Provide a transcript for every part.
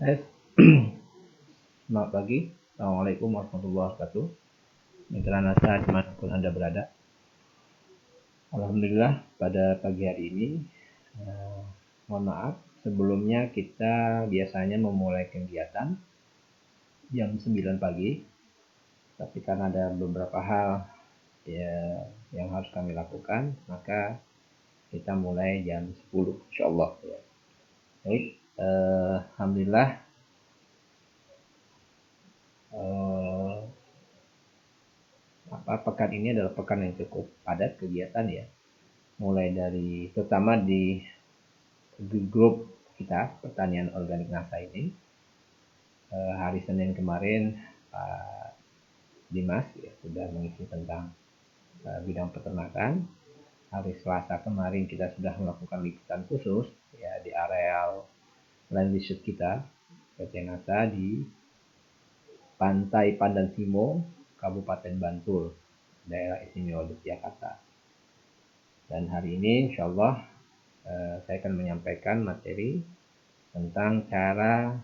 Tes. Selamat pagi. Assalamualaikum warahmatullahi wabarakatuh. Mitra NASA dimanapun Anda berada. Alhamdulillah pada pagi hari ini, mohon maaf, sebelumnya kita biasanya memulai kegiatan jam 9 pagi. Tapi karena ada beberapa hal yang harus kami lakukan, maka kita mulai jam 10 insyaallah ya. Baik, alhamdulillah pekan ini adalah pekan yang cukup padat kegiatan ya. Mulai dari terutama di grup kita pertanian organik NASA ini, hari Senin kemarin Pak Dimas ya, sudah mengisi tentang bidang peternakan. Hari Selasa kemarin kita sudah melakukan liputan khusus ya di areal land research kita PT NASA di Pantai Pandan Simo, Kabupaten Bantul, daerah istimewa Yogyakarta. Dan hari ini insya Allah saya akan menyampaikan materi tentang cara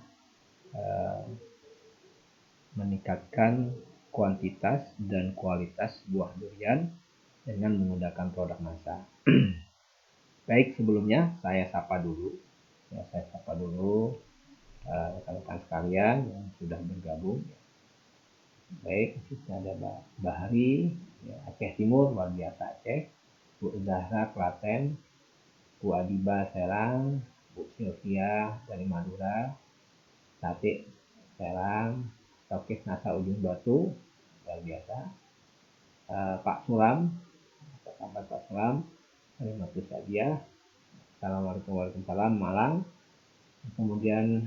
meningkatkan kuantitas dan kualitas buah durian dengan menggunakan produk NASA. Baik, sebelumnya saya sapa dulu rekan-rekan sekalian yang sudah bergabung. Baik, di sini ada Mbak Bahari, ya, Aceh Timur, luar biasa Aceh, Bu Zahra Klaten, Bu Adiba Serang, Bu Sylvia dari Madura, Tati Serang, Taufik Nasa Ujung Batu, luar biasa, Pak Sulam, sahabat Pak Sulam, dari Matu Sadia, Assalamualaikum warahmatullahi wabarakatuh, Malang, kemudian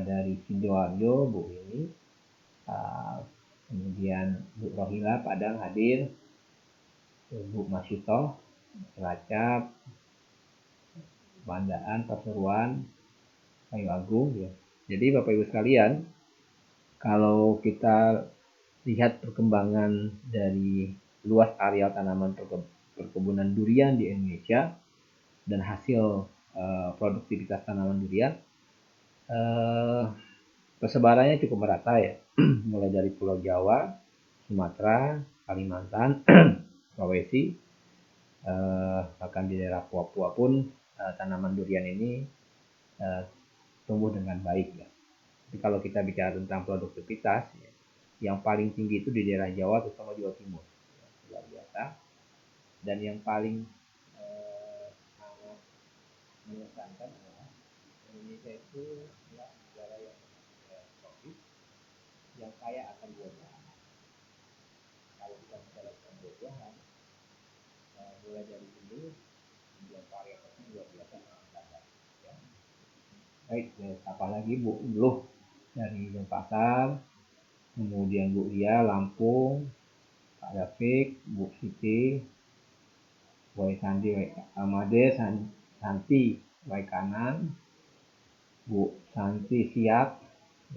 dari Sidoarjo, Bu Ini, kemudian Bu Rohila Padang hadir, Bu Masyito, Cilacap, Bandaan, Pasuruan, Kayu Agung ya. Jadi Bapak Ibu sekalian, kalau kita lihat perkembangan dari luas area tanaman perkebunan durian di Indonesia dan hasil produktivitas tanaman durian, persebarannya cukup merata ya, mulai dari Pulau Jawa, Sumatera, Kalimantan, Sulawesi, bahkan di daerah Papua pun tanaman durian ini tumbuh dengan baik ya. Tapi kalau kita bicara tentang produktivitas, ya, yang paling tinggi itu di daerah Jawa, terutama Jawa Timur, ya, luar biasa. Dan yang paling sangat mengesankan adalah Indonesia itu adalah negara yang tropis, yang kaya akan buah-buahan. Kalau kita bicara tentang buah-buahan, mulai dari ini, kemudian varietasnya luar biasa meningkat. Ya. Baik, apalagi Bu Luh dari Denpasar, kemudian Bu Lia Lampung, Pak David, Bu Siti, Boy Sandi, Amade, Santi, Boy Kanan, Bu Santi Siap,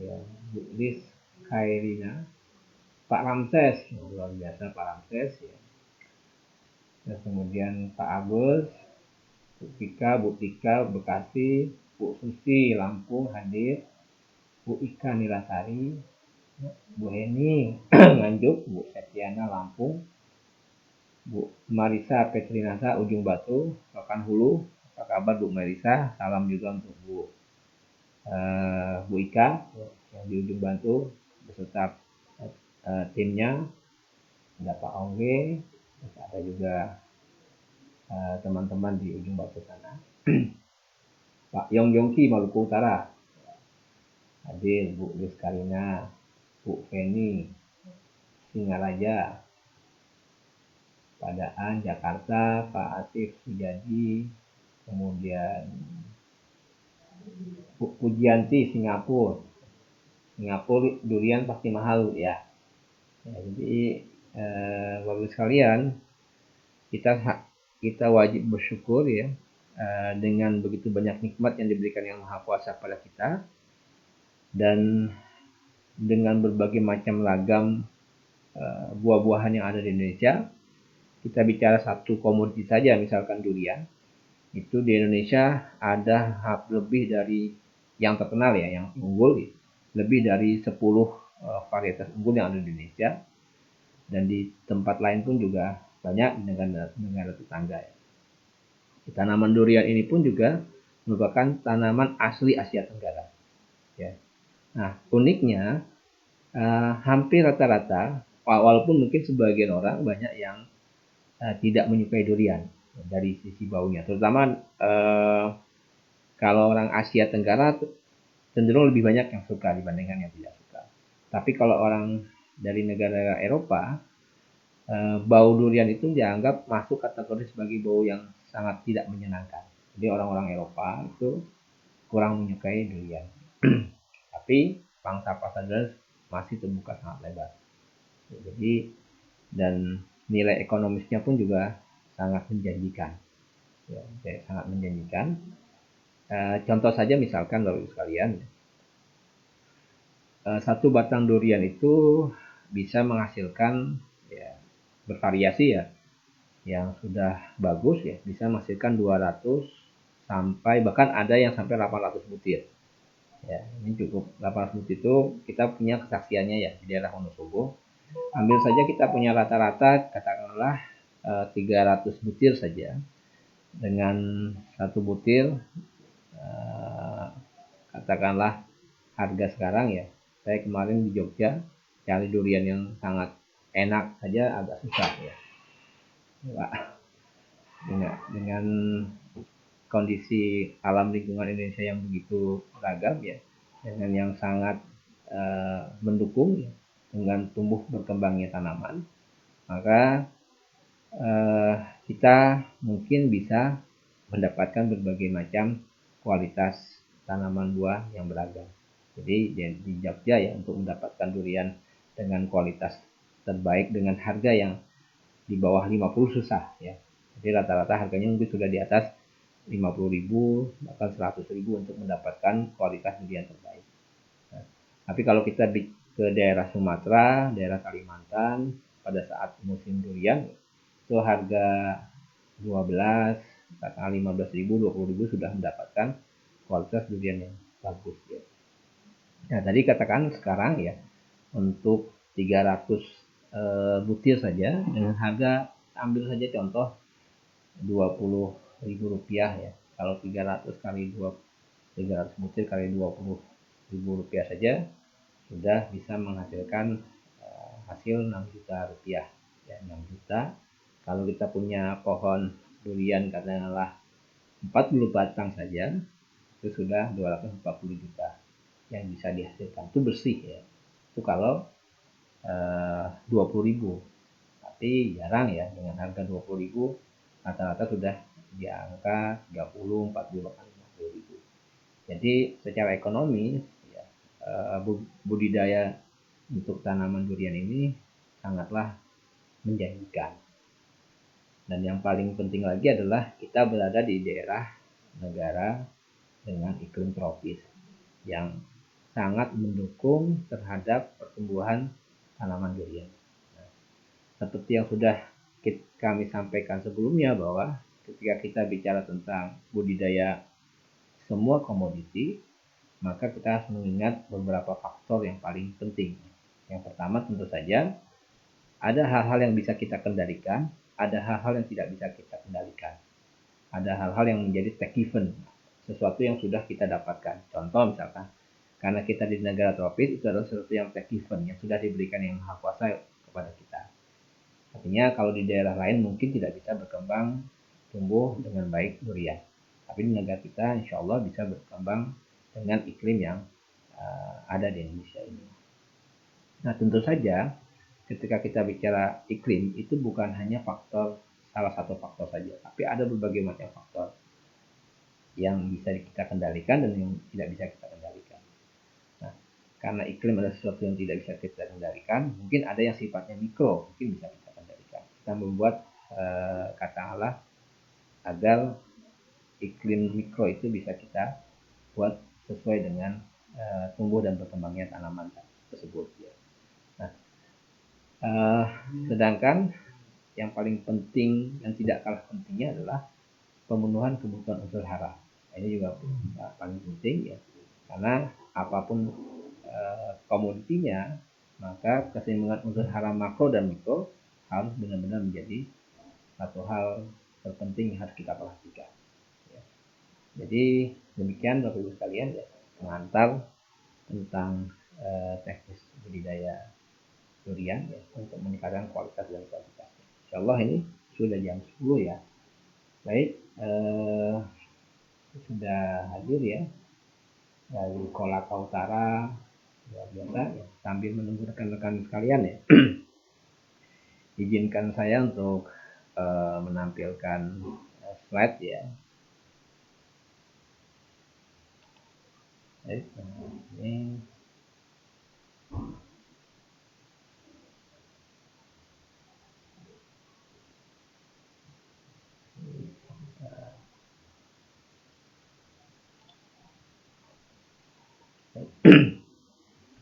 ya, Bu Lis Kairina, Pak Ramses, luar biasa Pak Ramses, ya. Dan kemudian Pak Agus, Bu Tika, Bekasi, Bu Susi, Lampung hadir, Bu Ika Nilasari, Bu Heni, Nganjuk, Bu Setiana, Lampung, Bu Marisa Petrinasa, Ujung Batu, Rokan Hulu. Apa kabar Bu Marisa? Salam juga untuk Bu Ika yang di Ujung Batu beserta timnya. Ada Pak Ongge, ada juga teman-teman di Ujung Batu sana. Pak Yongki, Maluku Utara hadir, Bu Lis Karina, Bu Feni, Singaraja, Padaan, Jakarta, Pak Atif Sujadi, kemudian Bu Pujianti, Singapura durian pasti mahal ya. Jadi Bapak sekalian, kita wajib bersyukur ya dengan begitu banyak nikmat yang diberikan Yang Maha Kuasa pada kita, dan dengan berbagai macam ragam buah-buahan yang ada di Indonesia. Kita bicara satu komoditi saja, misalkan durian, itu di Indonesia ada lebih dari yang terkenal ya, yang unggul, lebih dari 10 varietas unggul yang ada di Indonesia, dan di tempat lain pun juga banyak di negara tetangga ya. Tanaman durian ini pun juga merupakan tanaman asli Asia Tenggara ya. Nah, uniknya hampir rata-rata, walaupun mungkin sebagian orang banyak yang tidak menyukai durian dari sisi baunya, terutama kalau orang Asia Tenggara cenderung lebih banyak yang suka dibandingkan yang tidak suka. Tapi kalau orang dari negara Eropa, bau durian itu dianggap masuk kategori sebagai bau yang sangat tidak menyenangkan. Jadi orang-orang Eropa itu kurang menyukai durian. Tapi pangsa pasar durian masih terbuka sangat lebar. Jadi dan nilai ekonomisnya pun juga sangat menjanjikan. Ya, sangat menjanjikan. Contoh saja misalkan Bapak Ibu sekalian, satu batang durian itu bisa menghasilkan ya, bervariasi ya, yang sudah bagus ya bisa menghasilkan 200 sampai bahkan ada yang sampai 800 butir. Ya, ini cukup 800 butir itu kita punya kesaksiannya ya di daerah Wonosobo. Ambil saja kita punya rata-rata katakanlah 300 butir saja. Dengan satu butir katakanlah harga sekarang ya. Saya kemarin di Jogja cari durian yang sangat enak saja agak susah ya. Dengan kondisi alam lingkungan Indonesia yang begitu beragam ya, dengan yang sangat mendukung ya, dengan tumbuh berkembangnya tanaman, maka kita mungkin bisa mendapatkan berbagai macam kualitas tanaman buah yang beragam. Jadi di Jogja ya untuk mendapatkan durian dengan kualitas terbaik dengan harga yang di bawah 50 susah ya. Jadi rata-rata harganya mungkin sudah di atas 50.000 bahkan 100.000 untuk mendapatkan kualitas durian terbaik. Nah, tapi kalau kita ke daerah Sumatera, daerah Kalimantan pada saat musim durian itu harga 12, katakanlah 15.000, 20.000 sudah mendapatkan kualitas durian yang bagus ya. Nah, tadi katakan sekarang ya untuk 300 butir saja dengan harga, ambil saja contoh 20.000 rupiah ya. Kalau 300 kali 300 butir kali 20.000 rupiah saja sudah bisa menghasilkan hasil 6 juta rupiah ya, 6 juta. Kalau kita punya pohon durian katakanlah 40 batang saja itu sudah 240 juta yang bisa dihasilkan. Itu bersih ya. Itu kalau 20.000. Tapi jarang ya dengan harga 20.000 rata-rata sudah di angka 30, 40 bahkan 50.000. Jadi secara ekonomi ya, budidaya untuk tanaman durian ini sangatlah menjanjikan. Dan yang paling penting lagi adalah kita berada di daerah negara dengan iklim tropis yang sangat mendukung terhadap pertumbuhan tanaman durian. Nah, seperti yang sudah kami sampaikan sebelumnya bahwa ketika kita bicara tentang budidaya semua komoditi, maka kita harus mengingat beberapa faktor yang paling penting. Yang pertama tentu saja ada hal-hal yang bisa kita kendalikan, ada hal-hal yang tidak bisa kita kendalikan. Ada hal-hal yang menjadi take given, sesuatu yang sudah kita dapatkan. Contoh misalkan, karena kita di negara tropis itu adalah sesuatu yang take given, yang sudah diberikan yang maha kuasa kepada kita. Artinya kalau di daerah lain mungkin tidak bisa berkembang tumbuh dengan baik durian. Tapi di negara kita insya Allah bisa berkembang dengan iklim yang ada di Indonesia ini. Nah tentu saja ketika kita bicara iklim itu bukan hanya salah satu faktor saja, tapi ada berbagai macam faktor yang bisa kita kendalikan dan yang tidak bisa kita kendalikan. Nah, karena iklim adalah sesuatu yang tidak bisa kita kendalikan, mungkin ada yang sifatnya mikro, mungkin bisa kita kendalikan. Kita membuat katakanlah agar iklim mikro itu bisa kita buat sesuai dengan tumbuh dan berkembangnya tanaman tersebut. Nah, sedangkan yang paling penting dan tidak kalah pentingnya adalah pemenuhan kebutuhan unsur hara. Ini juga paling penting ya, Karena apapun komoditinya, maka keseimbangan unsur hara makro dan mikro harus benar-benar menjadi satu hal terpenting yang harus kita perhatikan. Ya. Jadi demikian Bapak Ibu sekalian ya, pengantar tentang teknis budidaya durian ya, untuk meningkatkan kualitas dan kuantitasnya. Insyaallah ini sudah jam 10 ya. Baik, sudah hadir ya dari Kolaka Utara, luar biasa ya. Sambil menunggu rekan-rekan sekalian ya, izinkan saya untuk menampilkan slide ya. Baik, ini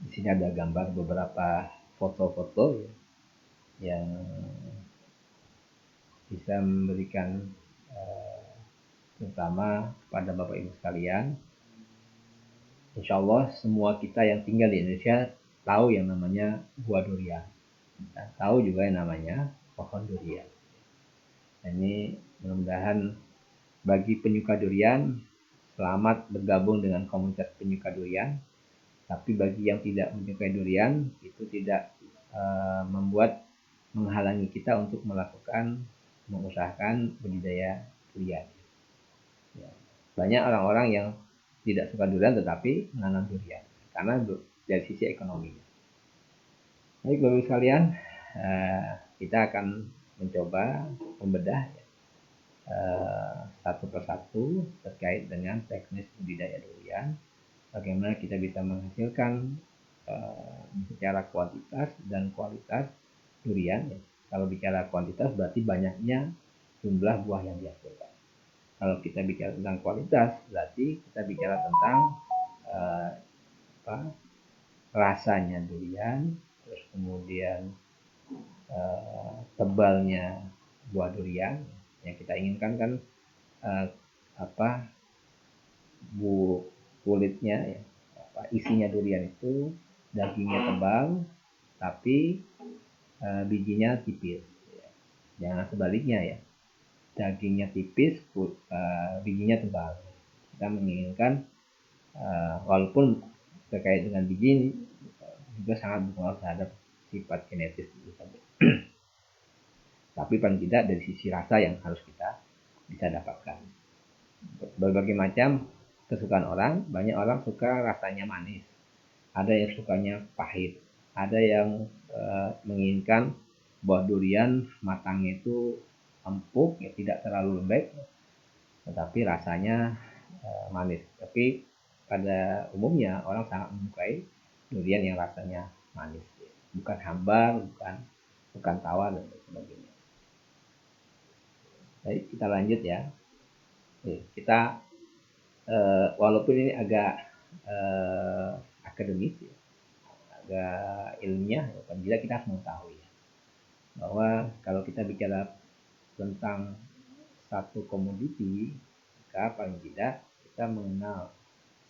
di sini ada gambar beberapa foto-foto ya, yang bisa memberikan terutama kepada Bapak Ibu sekalian. Insya Allah semua kita yang tinggal di Indonesia tahu yang namanya buah durian, dan tahu juga yang namanya pohon durian. Dan ini mudah-mudahan bagi penyuka durian, selamat bergabung dengan komunitas penyuka durian. Tapi bagi yang tidak menyukai durian, itu tidak membuat menghalangi kita untuk mengusahakan budidaya durian. Ya. Banyak orang-orang yang tidak suka durian tetapi menanam durian karena dari sisi ekonomi. Baik Bapak sekalian, kita akan mencoba membedah satu persatu terkait dengan teknis budidaya durian. Bagaimana kita bisa menghasilkan secara kuantitas dan kualitas durian. Ya. Kalau bicara kuantitas berarti banyaknya jumlah buah yang dihasilkan. Kalau kita bicara tentang kualitas, berarti kita bicara tentang rasanya durian, terus kemudian tebalnya buah durian. Yang kita inginkan kan kulitnya, ya, isinya durian itu dagingnya tebal, tapi bijinya tipis. Ya. Jangan sebaliknya ya. Dagingnya tipis, bijinya tebal. Kita menginginkan walaupun terkait dengan biji juga sangat berpengaruh terhadap sifat genetis itu saja. Tapi paling tidak dari sisi rasa yang harus kita bisa dapatkan. Berbagai macam kesukaan orang, banyak orang suka rasanya manis, ada yang sukanya pahit, ada yang menginginkan buah durian matangnya itu empuk, ya tidak terlalu lembek, tetapi rasanya manis. Tapi pada umumnya orang sangat menyukai durian yang rasanya manis, bukan hambar, bukan tawar dan sebagainya. Baik, kita lanjut ya. Kita walaupun ini agak akademis, ya, agak ilmiah, apabila kita harus mengetahui ya, bahwa kalau kita bicara tentang satu komoditi, maka paling tidak kita mengenal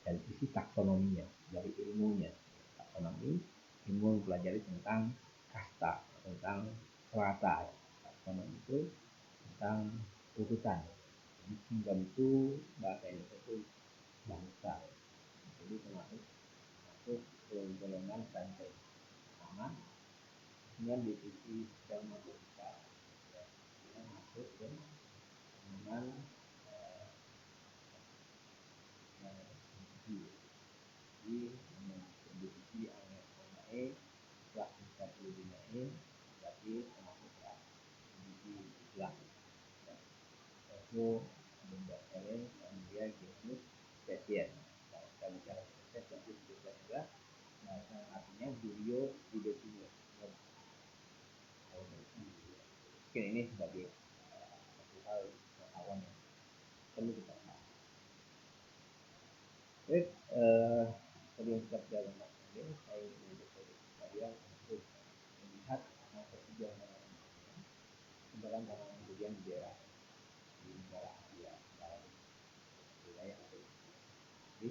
dari sisi taksonominya, dari ilmunya. Taksonomi, ilmu mempelajari tentang kasta, tentang strata. Taksonomi itu tentang urutan. Singkat itu bahasa Indonesia itu bangsa. Jadi termasuk golongan rantai sama dengan divisi dan masuk yang masuk ke dengan di divisi angin naik setelah kita lebih naik berarti termasuk divisi Islam itu benda keren kemudian jenis spesies. Kalau kita bicara spesies juga bahasa artinya Burio Bidetino. Mungkin ini sebagai satu hal awam yang perlu kita tahu. Baik, sebelum kita berjalan ini, saya ingin sekalian untuk melihat perkembangan perkembangan tanaman durian di daerah di negara Asia dan wilayah Asia. Jadi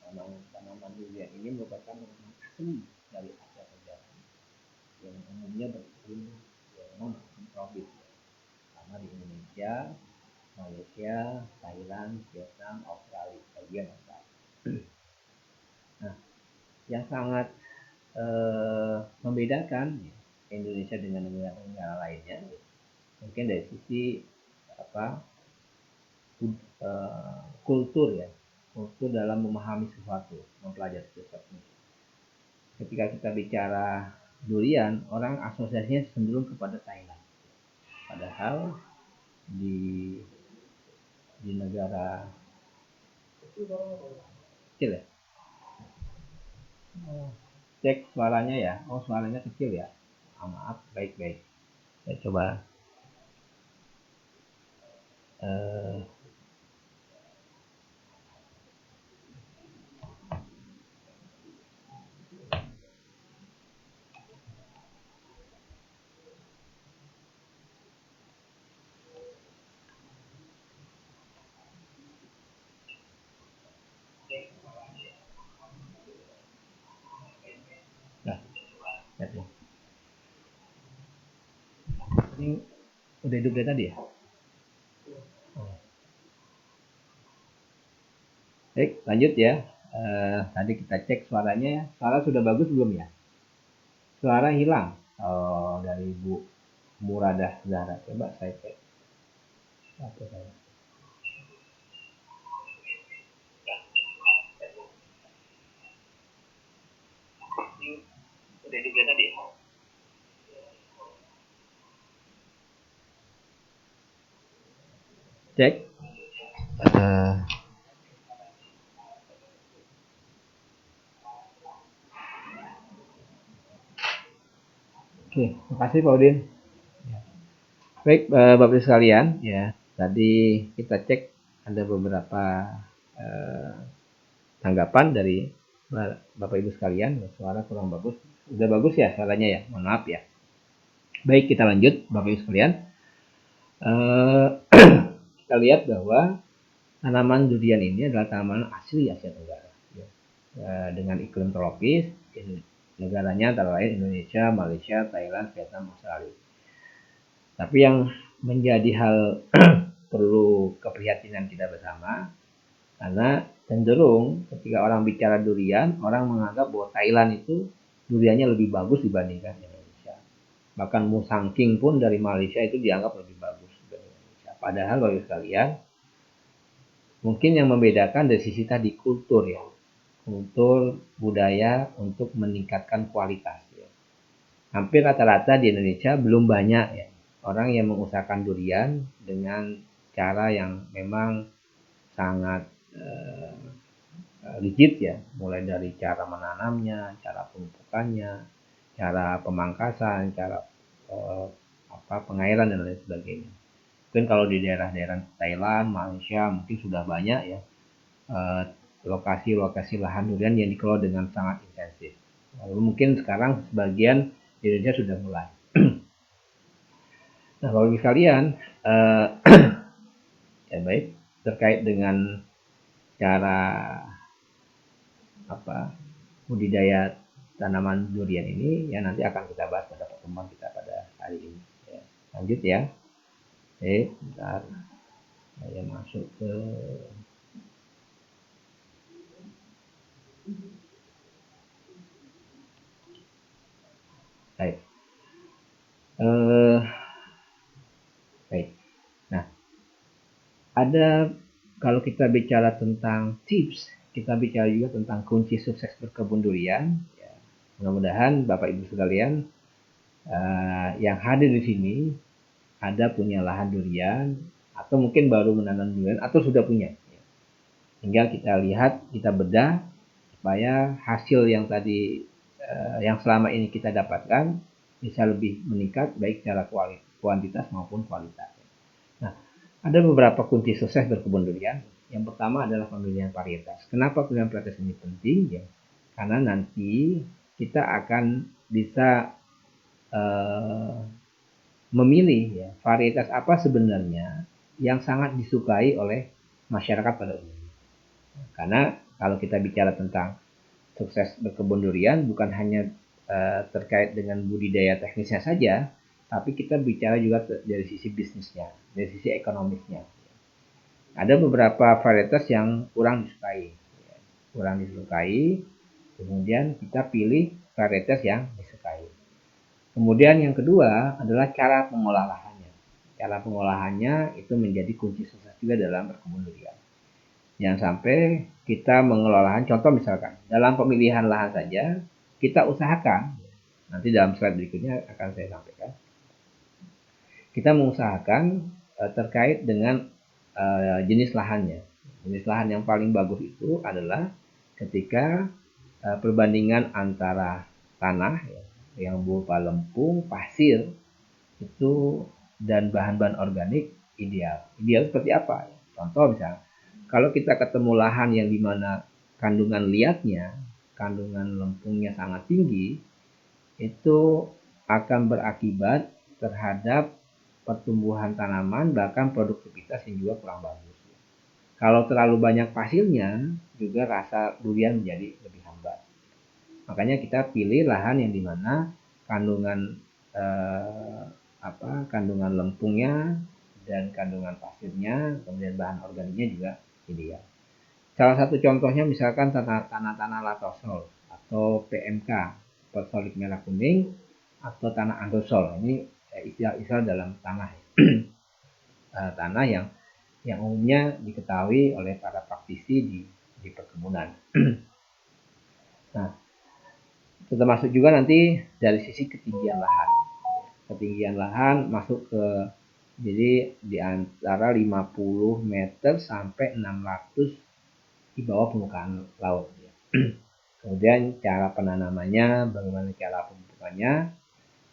Tanaman durian ini merupakan tanaman asli dari Asia Tenggara yang umumnya beriklim yang tropis, sama di Indonesia, Malaysia, Thailand, Vietnam, Australia, bagian Australia. Nah, yang sangat membedakan Indonesia dengan negara-negara lainnya, mungkin dari sisi apa kultur ya, kultur dalam memahami sesuatu, mempelajari sesuatu. Ketika kita bicara durian, orang asosiasinya cenderung kepada Thailand. Padahal di negara kecil ya. Cek suaranya ya. Oh, suaranya kecil ya. Maaf, baik-baik. Saya coba nah, ini udah hidup dari tadi ya? Oh. Baik, lanjut ya. Tadi kita cek suaranya. Suara sudah bagus belum ya? Suara hilang. Oh, dari Bu Muradah Zahra. Coba saya cek. Apa saya? Udah hidup dari tadi ya? Cek. Oke, makasih Pak Udin. Baik, Bapak Ibu sekalian, ya. Tadi kita cek ada beberapa tanggapan dari Bapak Ibu sekalian. Suara kurang bagus. Udah bagus ya suaranya ya? Mohon maaf ya. Baik, kita lanjut Bapak Ibu sekalian. Kita lihat bahwa tanaman durian ini adalah tanaman asli Asia Tenggara. Ya. Dengan iklim tropis, negaranya antara lain Indonesia, Malaysia, Thailand, Vietnam, Australia. Tapi yang menjadi hal perlu keprihatinan kita bersama, karena cenderung ketika orang bicara durian, orang menganggap bahwa Thailand itu duriannya lebih bagus dibandingkan Indonesia. Bahkan Musang King pun dari Malaysia itu dianggap lebih bagus dibanding Indonesia. Padahal Bapak sekalian, mungkin yang membedakan dari sisi tadi kultur ya, kultur budaya untuk meningkatkan kualitas. Ya. Hampir rata-rata di Indonesia belum banyak ya orang yang mengusahakan durian dengan cara yang memang sangat rigid ya, mulai dari cara menanamnya, cara pemupukannya, cara pemangkasan, cara pengairan dan lain sebagainya. Mungkin kalau di daerah-daerah Thailand, Malaysia mungkin sudah banyak ya lokasi-lokasi lahan durian yang dikelola dengan sangat intensif. Lalu mungkin sekarang sebagian di Indonesia sudah mulai. Nah, bagi kalian, ya baik, terkait dengan cara budidaya tanaman durian ini, ya nanti akan kita bahas pada pertemuan kita pada hari ini. Ya. Lanjut ya. Bentar. Saya masuk ke baik. Baik. Nah, ada kalau kita bicara tentang tips, kita bicara juga tentang kunci sukses berkebun durian. Ya, mudah-mudahan Bapak Ibu sekalian yang hadir di sini ada punya lahan durian atau mungkin baru menanam durian atau sudah punya. Ya. Tinggal kita lihat, kita bedah supaya hasil yang tadi yang selama ini kita dapatkan bisa lebih meningkat baik secara kuantitas maupun kualitas. Nah, ada beberapa kunci sukses berkebun durian. Yang pertama adalah pemilihan varietas. Kenapa pemilihan varietas ini penting? Ya, karena nanti kita akan bisa memilih ya, varietas apa sebenarnya yang sangat disukai oleh masyarakat pada umumnya. Karena Kalau kita bicara tentang sukses berkebun durian, bukan hanya terkait dengan budidaya teknisnya saja, tapi kita bicara juga dari sisi bisnisnya, dari sisi ekonomisnya. Ada beberapa varietas yang kurang disukai, kemudian kita pilih varietas yang disukai. Kemudian yang kedua adalah cara pengolahannya. Cara pengolahannya itu menjadi kunci sukses juga dalam berkebun durian. Jangan sampai kita mengelola lahan, contoh misalkan dalam pemilihan lahan saja kita usahakan, nanti dalam slide berikutnya akan saya sampaikan, kita mengusahakan terkait dengan jenis lahannya. Jenis lahan yang paling bagus itu adalah ketika perbandingan antara tanah yang berupa lempung, pasir itu dan bahan-bahan organik ideal. Ideal seperti apa? Contoh misalnya, kalau kita ketemu lahan yang dimana kandungan liatnya, kandungan lempungnya sangat tinggi, itu akan berakibat terhadap pertumbuhan tanaman, bahkan produktivitas yang juga kurang bagus. Kalau terlalu banyak pasirnya, juga rasa durian menjadi lebih hambar. Makanya kita pilih lahan yang dimana kandungan kandungan lempungnya dan kandungan pasirnya, kemudian bahan organiknya juga ideal. Salah satu contohnya misalkan tanah-tanah latosol atau PMK, persolik merah kuning, atau tanah andosol. Ini istilah-istilah dalam tanah. Tanah yang umumnya diketahui oleh para praktisi di perkebunan. Nah, termasuk juga nanti dari sisi ketinggian lahan. Ketinggian lahan masuk ke, jadi di antara 50 meter sampai 600 di bawah permukaan laut. Kemudian cara penanamannya, bagaimana cara pemupukannya,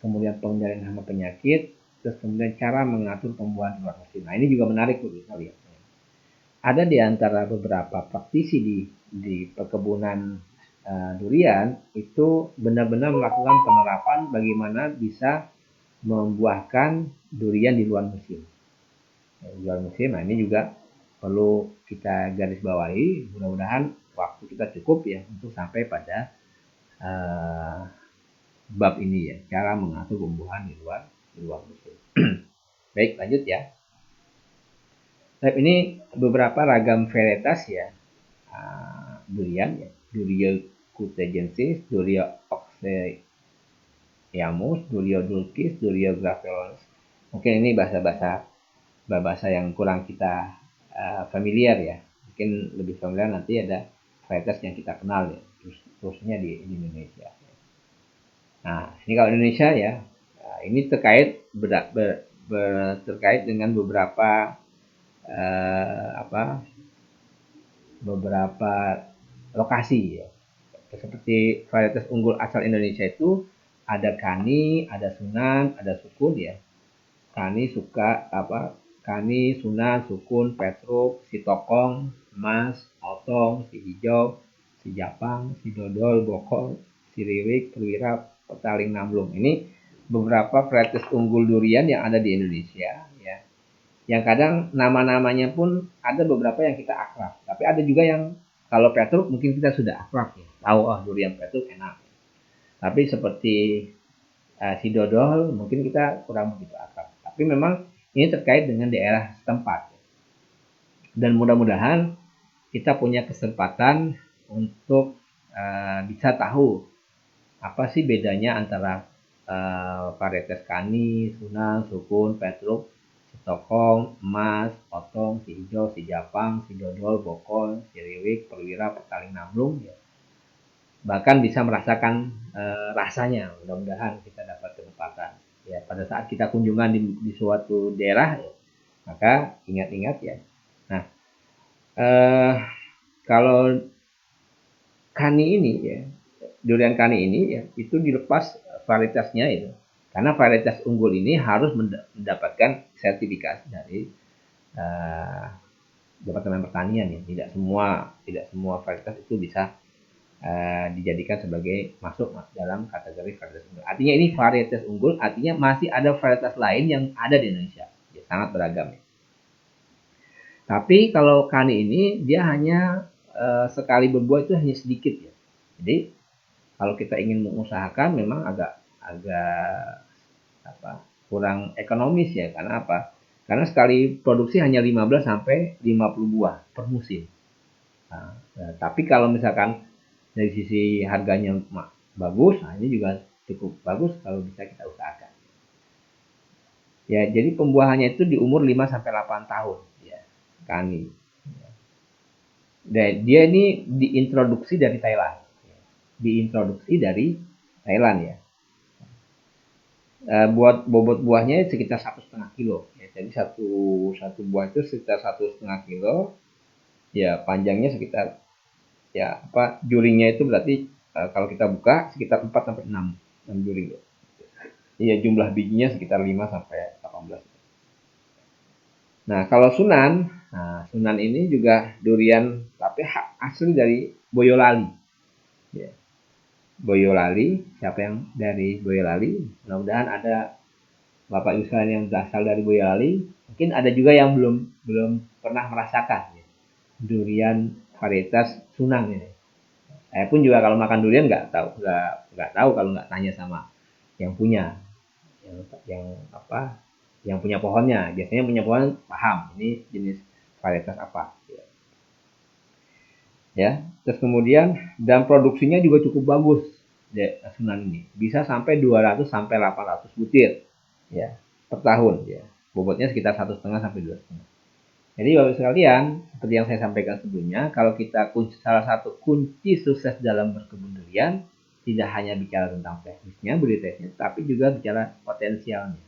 kemudian pengendalian hama penyakit, terus kemudian cara mengatur tumbuhan di luar musim. Nah, ini juga menarik tuh kita lihat. Ada di antara beberapa praktisi di perkebunan durian itu benar-benar melakukan penerapan bagaimana bisa membuahkan durian di luar musim. Di luar musim, nah ini juga perlu kita garis bawahi. Mudah-mudahan waktu kita cukup ya untuk sampai pada bab ini ya, cara mengatur tumbuhan di luar musim. Baik, lanjut ya. Nah, ini beberapa ragam varietas ya durian ya. Duria cutejensis, Duria oxyamus, Duria dulcis, Duria graveolens. Mungkin ini bahasa yang kurang kita familiar ya. Mungkin lebih familiar nanti ada varietas yang kita kenal ya, terusnya di Indonesia. Nah, ini kalau Indonesia ya, ini terkait terkait dengan beberapa beberapa lokasi ya. Seperti varietas unggul asal Indonesia itu ada Kani, ada Sunan, ada Sukun ya. Kani, Sunan, Sukun, Petruk, si Tokong, Mas, Otong, si Hijau, si Japang, si Dodol, Bokol, si Riwik, Perwira, Petaling, Namblung. Ini beberapa varietas unggul durian yang ada di Indonesia ya. Yang kadang nama-namanya pun ada beberapa yang kita akrab, tapi ada juga yang kalau Petruk mungkin kita sudah akrab ya, tahu durian Petruk enak. Tapi seperti si Dodol mungkin kita kurang begitu akrab. Tapi memang ini terkait dengan daerah setempat. Dan mudah-mudahan kita punya kesempatan untuk bisa tahu apa sih bedanya antara varietas Kani, Sunan, Sukun, Petruk, si Tokong, Emas, Otong, si Hijau, si Japang, si Dodol, Bokol, si Riwik, Perwira, Petaling, Namblung ya. Bahkan bisa merasakan rasanya. Mudah-mudahan kita dapat kesempatan ya pada saat kita kunjungan di suatu daerah ya, maka ingat-ingat ya. Nah, kalau Kani ini ya, durian Kani ini ya, itu dilepas varietasnya itu. Karena varietas unggul ini harus mendapatkan sertifikasi dari Departemen Pertanian ya. Tidak semua varietas itu bisa dijadikan sebagai masuk dalam kategori varietas unggul. Artinya ini varietas unggul, artinya masih ada varietas lain yang ada di Indonesia. Ya, sangat beragam ya. Tapi kalau Kani ini dia hanya sekali berbuah itu hanya sedikit ya. Jadi kalau kita ingin mengusahakan memang agak kurang ekonomis ya. Karena apa? Karena sekali produksi hanya 15 sampai 50 buah per musim. Tapi kalau misalkan dari sisi harganya bagus, ini juga cukup bagus kalau bisa kita usahakan. Ya, jadi pembuahannya itu di umur 5 sampai 8 tahun ya. Kani. Dan dia ini diintroduksi dari Thailand. Diintroduksi dari Thailand ya. Buat bobot buahnya sekitar 1,5 kilo. Ya, jadi satu buah itu sekitar 1,5 kilo. Ya, panjangnya sekitar juringnya itu berarti kalau kita buka sekitar 4 sampai 6 juring. Iya, jumlah bijinya sekitar 5 sampai 18. Nah, kalau Sunan, Sunan ini juga durian tapi asli dari Boyolali. Ya. Boyolali, siapa yang dari Boyolali? Mudah-mudahan ada Bapak Ibu sekalian yang berasal dari Boyolali. Mungkin ada juga yang belum pernah merasakan ya, durian varietas Sunan ini. Saya pun juga kalau makan durian nggak tahu kalau nggak tanya sama yang punya, yang punya pohonnya. Biasanya punya pohon paham ini jenis varietas apa. Ya, terus kemudian dan produksinya juga cukup bagus Sunan ini. Bisa sampai 200 sampai 800 butir ya per tahun ya. Bobotnya sekitar 1,5 sampai 2,5. Jadi Bapak sekalian, seperti yang saya sampaikan sebelumnya, kalau kita salah satu kunci sukses dalam berkebun durian tidak hanya bicara tentang teknisnya, budidayanya, tapi juga bicara potensialnya.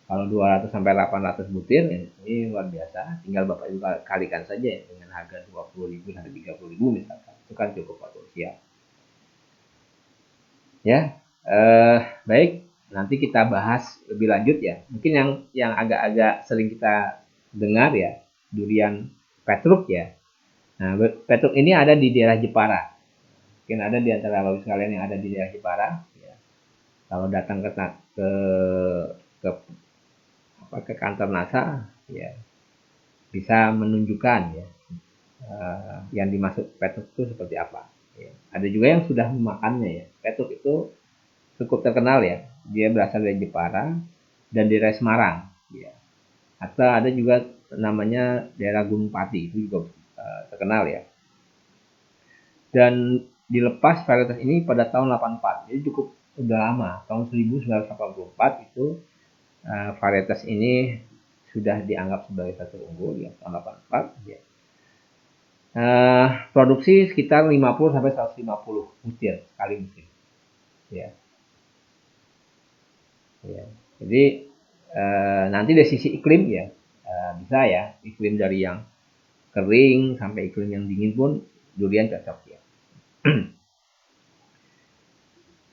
Kalau 200 sampai 800 butir ini luar biasa. Tinggal Bapak Ibu kalikan saja ya, dengan harga 20.000 sampai 30.000 misalkan. Itu kan cukup potensial. Ya, baik. Nanti kita bahas lebih lanjut ya. Mungkin yang agak-agak sering kita dengar ya, durian Petruk ya. Nah, Petruk ini ada di daerah Jepara. Mungkin ada di antara Bapak sekalian yang ada di daerah Jepara. Ya. Kalau datang ke kantor NASA ya bisa menunjukkan ya yang dimaksud petuk itu seperti apa ya. Ada juga yang sudah memakannya ya. Petuk itu cukup terkenal ya, dia berasal dari Jepara dan di daerah Semarang ya. Atau ada juga namanya daerah Gunung Pati, itu juga terkenal ya. Dan dilepas varietas ini pada tahun 84, jadi cukup sudah lama. Tahun 1984 itu varietas ini sudah dianggap sebagai satu unggul ya, tahun 84 ya. Produksi sekitar 50 sampai 150 butir sekali musim. Ya. Ya. Jadi nanti dari sisi iklim ya bisa ya, iklim dari yang kering sampai iklim yang dingin pun durian cocok ya.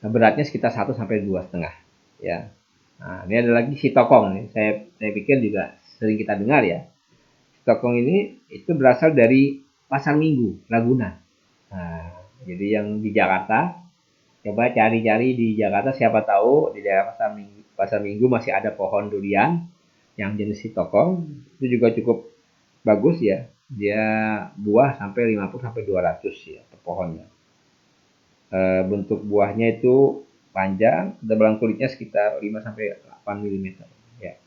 Beratnya sekitar 1 sampai 2,5 ya. Nah, ini ada lagi si tokong nih. Saya pikir juga sering kita dengar ya. Si tokong ini itu berasal dari Pasar Minggu, Ragunan. Nah, jadi yang di Jakarta, coba cari-cari di Jakarta, siapa tahu di daerah Pasar Minggu masih ada pohon durian yang jenis si tokong. Itu juga cukup bagus ya. Dia buah sampai 50 sampai 200 ya per pohonnya. Bentuk buahnya itu panjang, ketebalan kulitnya sekitar 5 sampai 8 mm ya.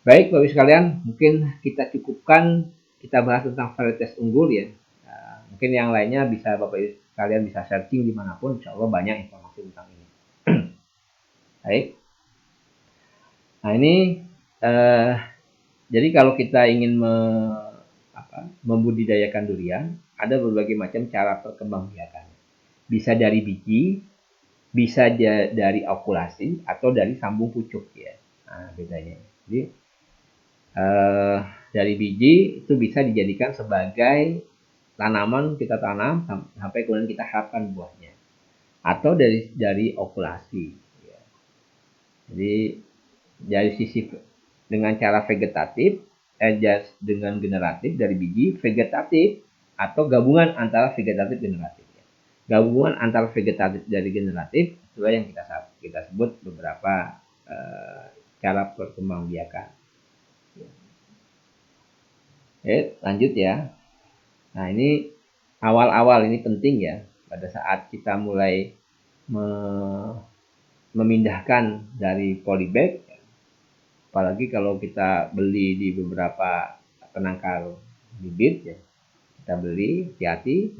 Baik Bapak Ibu sekalian, mungkin kita cukupkan kita bahas tentang varietas unggul ya. Mungkin yang lainnya bisa Bapak Ibu sekalian bisa searching dimanapun, insya Allah banyak informasi tentang ini. Baik. Nah ini jadi kalau kita ingin membudidayakan durian, ada berbagai macam cara perkembangbiakan. Bisa dari biji, bisa dari okulasi atau dari sambung pucuk ya. Nah, bedanya. Jadi dari biji itu bisa dijadikan sebagai tanaman, kita tanam sampai kemudian kita harapkan buahnya. Atau dari okulasi. Ya. Jadi dari sisi dengan cara vegetatif, dengan generatif dari biji, vegetatif atau gabungan antara vegetatif generatif. Gabungan antara vegetatif dari generatif itulah yang kita sebut beberapa cara perkembangbiakan. Lanjut ya. Nah ini awal-awal ini penting ya, pada saat kita mulai memindahkan dari polybag, apalagi kalau kita beli di beberapa penangkar bibit ya, kita beli hati-hati,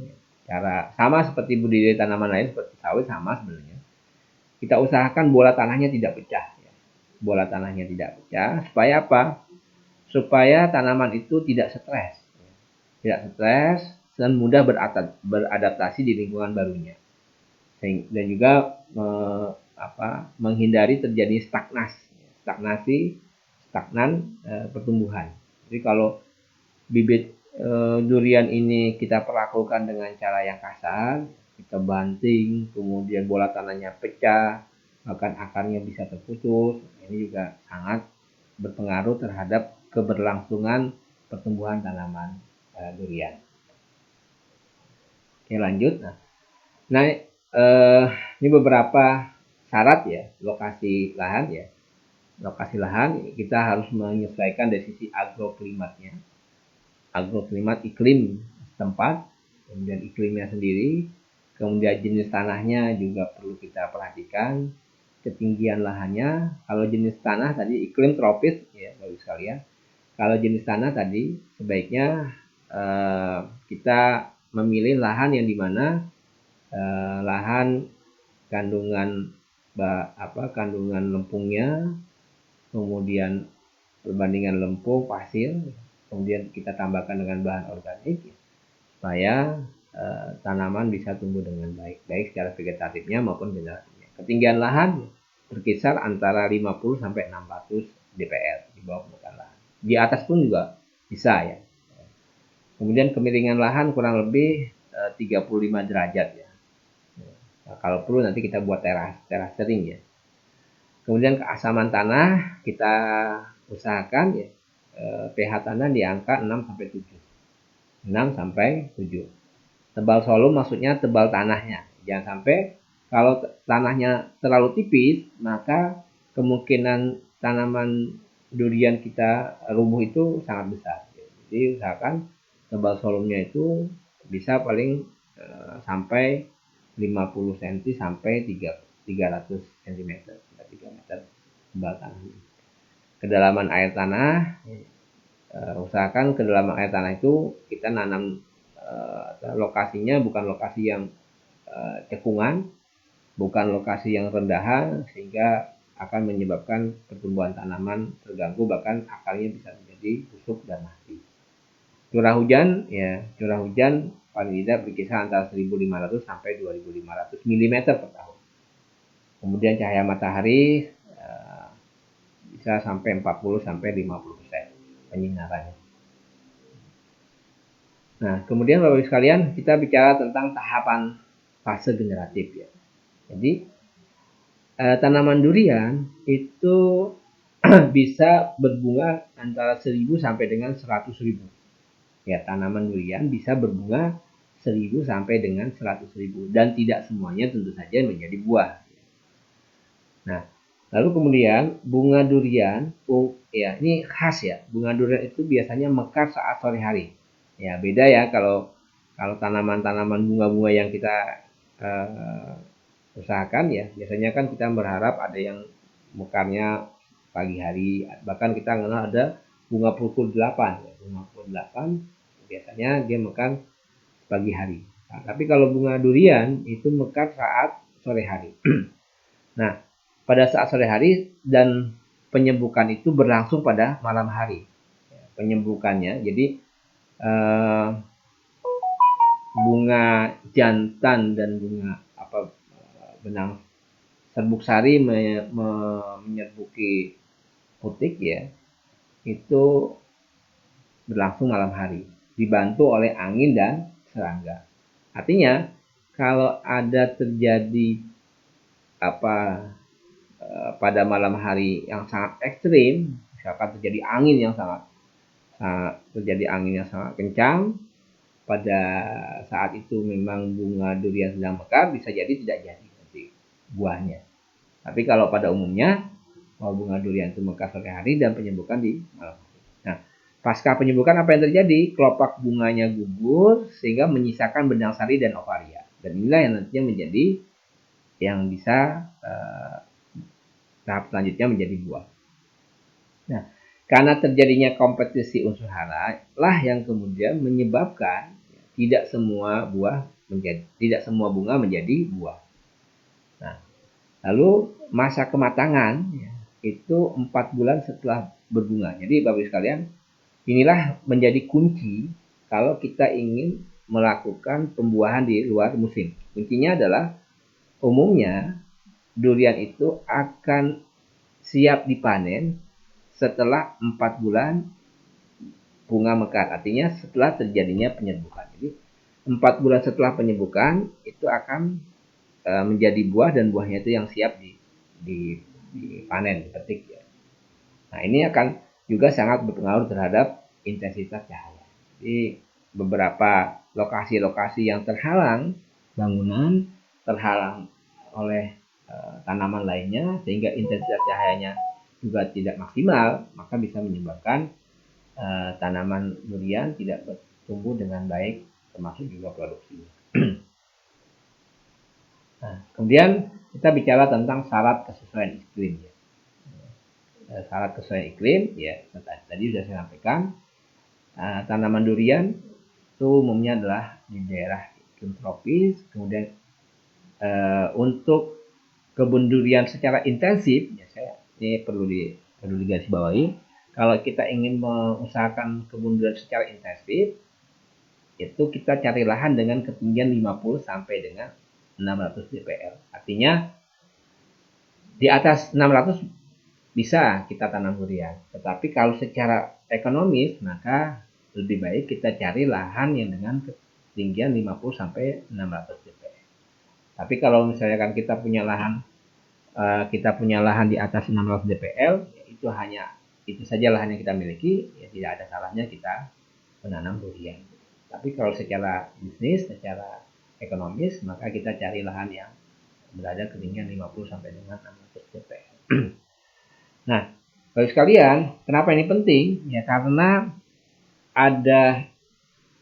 cara sama seperti budidaya tanaman lain seperti sawit sama sebenarnya, kita usahakan bola tanahnya tidak pecah ya. Bola tanahnya tidak pecah supaya apa? Supaya tanaman itu tidak stres, dan mudah beradaptasi di lingkungan barunya, dan juga menghindari terjadi stagnan pertumbuhan. Jadi kalau bibit durian ini kita perlakukan dengan cara yang kasar, kita banting, kemudian bola tanahnya pecah, bahkan akarnya bisa terputus, ini juga sangat berpengaruh terhadap keberlangsungan pertumbuhan tanaman durian. Oke, lanjut. Nah, ini beberapa syarat ya, lokasi lahan ya. Lokasi lahan kita harus menyesuaikan dari sisi agroklimatnya. Agroklimat iklim tempat, kemudian iklimnya sendiri, kemudian jenis tanahnya juga perlu kita perhatikan, ketinggian lahannya. Kalau jenis tanah tadi iklim tropis ya Bapak sekalian. Kalau jenis tanah tadi sebaiknya kita memilih lahan yang dimana lahan kandungan kandungan lempungnya, kemudian perbandingan lempung pasir, kemudian kita tambahkan dengan bahan organik supaya tanaman bisa tumbuh dengan baik secara vegetatifnya maupun generatifnya. Ketinggian lahan berkisar antara 50 sampai 600 dpl di bawah permukaan lahan. Di atas pun juga bisa ya. Kemudian kemiringan lahan kurang lebih 35 derajat ya. Nah, kalau perlu nanti kita buat teras sering ya. Kemudian keasaman tanah kita usahakan ya pH tanah di angka 6 sampai 7. 6 sampai 7. Tebal solum maksudnya tebal tanahnya. Jangan sampai kalau tanahnya terlalu tipis, maka kemungkinan tanaman durian kita rubuh itu sangat besar. Jadi usahakan tebal solumnya itu bisa paling sampai 50 cm sampai 300 cm, 3 meter tebal tanahnya. Kedalaman air tanah, usahakan kedalaman air tanah itu kita nanam lokasinya bukan lokasi yang cekungan, bukan lokasi yang rendahan sehingga akan menyebabkan pertumbuhan tanaman terganggu, bahkan akarnya bisa menjadi busuk dan mati. Curah hujan paling tidak berkisar antara 1.500 sampai 2.500 mm per tahun. Kemudian cahaya matahari bisa sampai 40 sampai 50% penyinarannya. Nah, kemudian Bapak Ibu sekalian, kita bicara tentang tahapan fase generatif ya. Jadi tanaman durian itu bisa berbunga antara 1.000 sampai dengan 100.000. Ya, tanaman durian bisa berbunga 1.000 sampai dengan 100.000 dan tidak semuanya tentu saja menjadi buah. Nah, lalu kemudian bunga durian, ya ini khas ya. Bunga durian itu biasanya mekar saat sore hari. Ya, beda ya kalau tanaman-tanaman bunga-bunga yang kita usahakan ya. Biasanya kan kita berharap ada yang mekarnya pagi hari, bahkan kita kenal ada bunga pukul 8. Ya. Bunga pukul 8 biasanya dia mekar pagi hari. Nah, tapi kalau bunga durian itu mekar saat sore hari. Nah, pada saat sore hari dan penyembukan itu berlangsung pada malam hari. Penyembukannya, jadi bunga jantan dan bunga benang serbuk sari menyerbuki putik ya, itu berlangsung malam hari, dibantu oleh angin dan serangga. Artinya kalau ada terjadi pada malam hari yang sangat ekstrim, misalkan terjadi angin yang sangat kencang, pada saat itu memang bunga durian sedang mekar, bisa jadi tidak jadi nanti buahnya. Tapi kalau pada umumnya bunga durian itu mekar sore hari dan penyembukan di malam hari. Nah, Pasca penyembuhan apa yang terjadi? Kelopak bunganya gugur sehingga menyisakan benang sari dan ovaria. Dan inilah yang nantinya menjadi yang bisa tahap selanjutnya menjadi buah. Nah, karena terjadinya kompetisi unsur hara lah yang kemudian menyebabkan tidak semua bunga menjadi buah. Nah, lalu masa kematangan itu 4 bulan setelah berbunga. Jadi Bapak Ibu sekalian, inilah menjadi kunci kalau kita ingin melakukan pembuahan di luar musim. Kuncinya adalah umumnya durian itu akan siap dipanen setelah 4 bulan bunga mekar. Artinya setelah terjadinya penyerbukan. Jadi 4 bulan setelah penyerbukan itu akan menjadi buah, dan buahnya itu yang siap dipanen, dipetik ya. Nah, ini akan juga sangat berpengaruh terhadap intensitas cahaya. Jadi beberapa lokasi-lokasi yang terhalang bangunan, terhalang oleh tanaman lainnya sehingga intensitas cahayanya juga tidak maksimal, maka bisa menyebabkan tanaman durian tidak bertumbuh dengan baik, termasuk juga produksinya. Nah, kemudian kita bicara tentang syarat kesesuaian iklim. Syarat kesesuaian iklim, ya tadi sudah saya sampaikan. Tanaman durian itu umumnya adalah di daerah iklim tropis. Kemudian untuk kebun durian secara intensif, ya ini perlu digarisbawahi. Kalau kita ingin mengusahakan kebun durian secara intensif, itu kita cari lahan dengan ketinggian 50 sampai dengan 600 dpl. Artinya di atas 600 bisa kita tanam durian. Tetapi kalau secara ekonomis, maka lebih baik kita cari lahan yang dengan ketinggian 50 sampai 600 dpl. Tapi kalau misalnya kan kita punya lahan di atas 600 dpl, ya itu saja lahan yang kita miliki, ya tidak ada salahnya kita menanam durian. Tapi kalau secara bisnis, secara ekonomis, maka kita cari lahan yang berada ketinggian 50 sampai dengan 600 dpl. Nah, Bapak sekalian, kenapa ini penting? Ya karena ada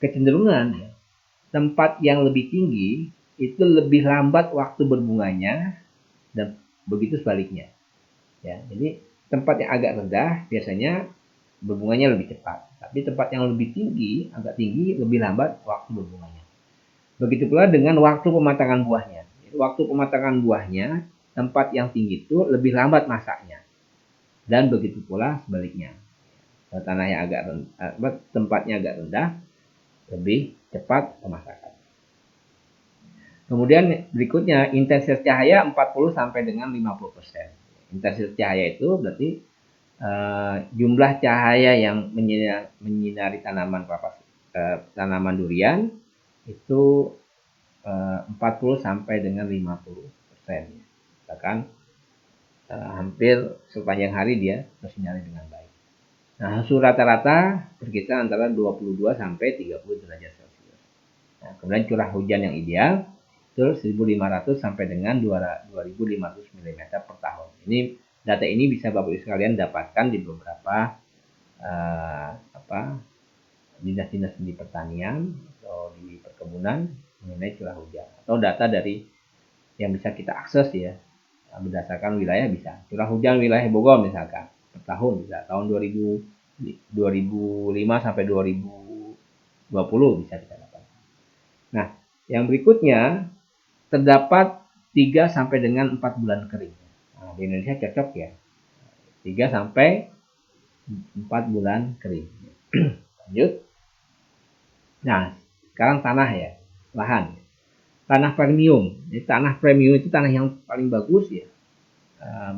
kecenderungan ya, tempat yang lebih tinggi itu lebih lambat waktu berbunganya, dan begitu sebaliknya. Ya, jadi tempat yang agak rendah biasanya berbunganya lebih cepat, tapi tempat yang lebih tinggi, agak tinggi, lebih lambat waktu berbunganya. Begitu pula dengan waktu pematangan buahnya. Jadi, waktu pematangan buahnya, tempat yang tinggi itu lebih lambat masaknya, dan begitu pula sebaliknya. Tanah yang agak rendah, tempatnya agak rendah, lebih cepat pemasakan. Kemudian berikutnya intensitas cahaya 40 sampai dengan 50%. Intensitas cahaya itu berarti jumlah cahaya yang menyinari tanaman durian itu 40 sampai dengan 50%. Bahkan hampir sepanjang hari dia bersinar dengan baik. Nah, suhu rata-rata berkisar antara 22 sampai 30 derajat Celcius. Nah, kemudian curah hujan yang ideal itu 1.500 sampai dengan 2.500 mm per tahun. Ini data ini bisa Bapak Ibu sekalian dapatkan di beberapa dinas-dinas di pertanian atau di perkebunan mengenai curah hujan, atau data dari yang bisa kita akses ya berdasarkan wilayah. Bisa curah hujan wilayah Bogor misalkan per tahun bisa tahun 2005 sampai 2020 bisa kita dapatkan. Nah, yang berikutnya terdapat 3 sampai dengan 4 bulan kering. Nah, di Indonesia cocok ya. 3 sampai 4 bulan kering. Lanjut. Nah, sekarang tanah ya, lahan. Tanah premium. Jadi tanah premium itu tanah yang paling bagus ya.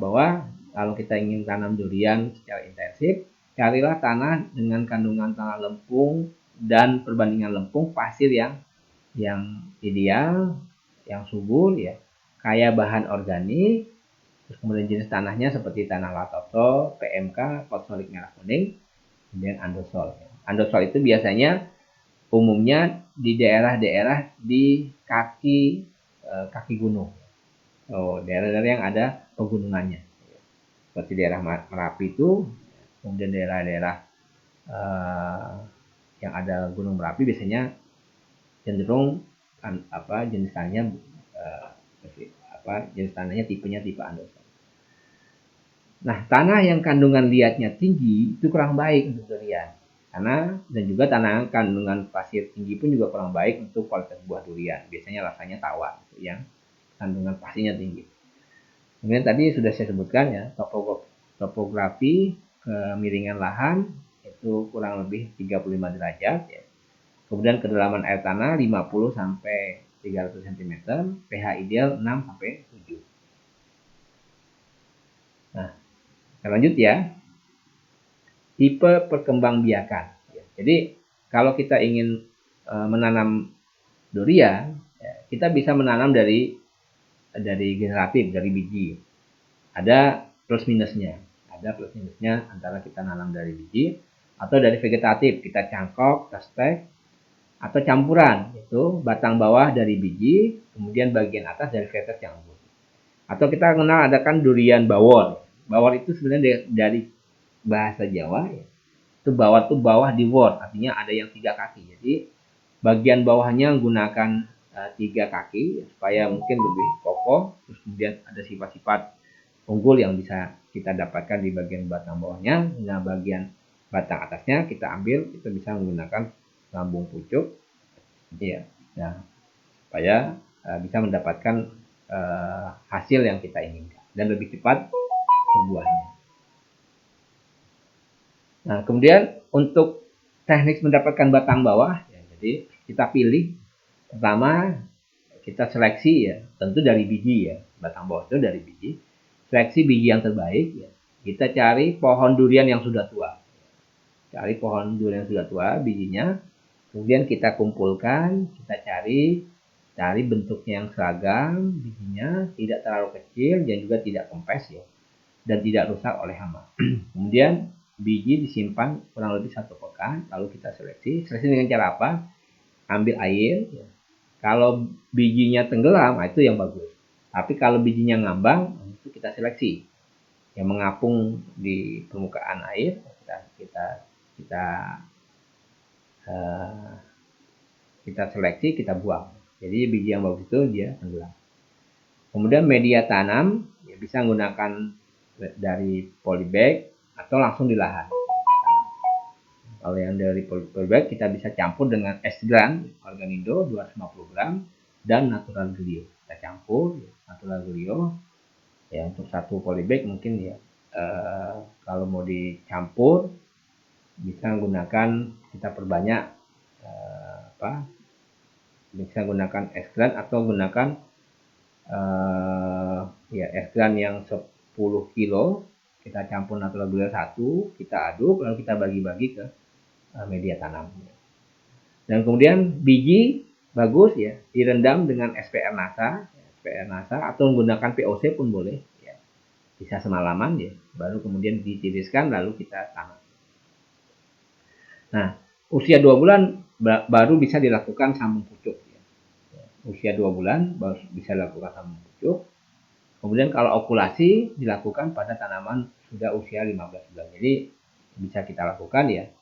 Bahwa kalau kita ingin tanam durian secara intensif, carilah tanah dengan kandungan tanah lempung dan perbandingan lempung pasir yang ideal, yang subur ya, kaya bahan organik. Terus kemudian jenis tanahnya seperti tanah latosol, PMK, fosforik merah kuning, kemudian andosol. Andosol itu biasanya umumnya di daerah-daerah di kaki gunung. Daerah-daerah yang ada pegunungannya. Seperti daerah Merapi itu, kemudian daerah-daerah eh, yang ada gunung berapi biasanya cenderung jenis tanahnya jenis tanahnya tipenya tipe andesite. Nah, tanah yang kandungan liatnya tinggi itu kurang baik untuk durian. Dan juga tanah kandungan pasir tinggi pun juga kurang baik untuk kualitas buah durian. Biasanya rasanya tawar yang kandungan pasirnya tinggi. Kemudian tadi sudah saya sebutkan ya, topografi kemiringan lahan itu kurang lebih 35 derajat ya. Kemudian kedalaman air tanah 50 sampai 300 cm, pH ideal 6 sampai 7. Nah, lanjut ya. Tipe perkembangbiakan. Jadi kalau kita ingin menanam durian, kita bisa menanam dari generatif, dari biji. Ada plus minusnya. Antara kita nanam dari biji atau dari vegetatif, kita cangkok, kita stek, atau campuran, itu batang bawah dari biji, kemudian bagian atas dari vegetas yang lembut. Atau kita kenal ada kan durian bawor. Bawor itu sebenarnya dari bahasa Jawa ya. Itu bawah di word, artinya ada yang 3 kaki. Jadi bagian bawahnya gunakan 3 kaki supaya mungkin lebih kokoh. Terus kemudian ada sifat-sifat unggul yang bisa kita dapatkan di bagian batang bawahnya. Nah, bagian batang atasnya kita ambil, kita bisa menggunakan lambung pucuk, ya. Nah, supaya bisa mendapatkan hasil yang kita inginkan dan lebih cepat berbuahnya. Nah, kemudian untuk teknik mendapatkan batang bawah, ya, jadi kita pilih pertama kita seleksi ya, tentu dari biji ya, batang bawah itu dari biji. Seleksi biji yang terbaik ya. Kita cari pohon durian yang sudah tua. Cari pohon durian yang sudah tua, bijinya. Kemudian kita kumpulkan, kita cari bentuknya yang seragam, bijinya tidak terlalu kecil dan juga tidak kempes ya, dan tidak rusak oleh hama. Kemudian biji disimpan kurang lebih 1 pekan, lalu kita seleksi dengan cara apa? Ambil air ya. Kalau bijinya tenggelam, itu yang bagus. Tapi kalau bijinya ngambang, itu kita seleksi yang mengapung di permukaan air, kita seleksi, kita buang. Jadi biji yang bagus itu dia tenggelam. Kemudian media tanam ya, bisa menggunakan dari polybag atau langsung di lahan. Kalau yang dari polybag kita bisa campur dengan Esgran Organindo 250 gram dan Natural Glio. Kita campur ya, Natural Glio ya, untuk 1 polybag mungkin ya kalau mau dicampur bisa menggunakan, kita perbanyak bisa gunakan Esgran atau gunakan Esgran yang 10 kilo, kita campur Natural Glio 1, kita aduk lalu kita bagi-bagi ke media tanam. Dan kemudian biji bagus ya, direndam dengan SPR NASA atau menggunakan POC pun boleh ya. Bisa semalaman ya, baru kemudian ditiriskan lalu kita tanam. Nah, usia 2 bulan baru bisa dilakukan sambung pucuk ya. Usia 2 bulan baru bisa dilakukan sambung pucuk. Kemudian kalau okulasi dilakukan pada tanaman sudah usia 15 bulan. Jadi bisa kita lakukan ya,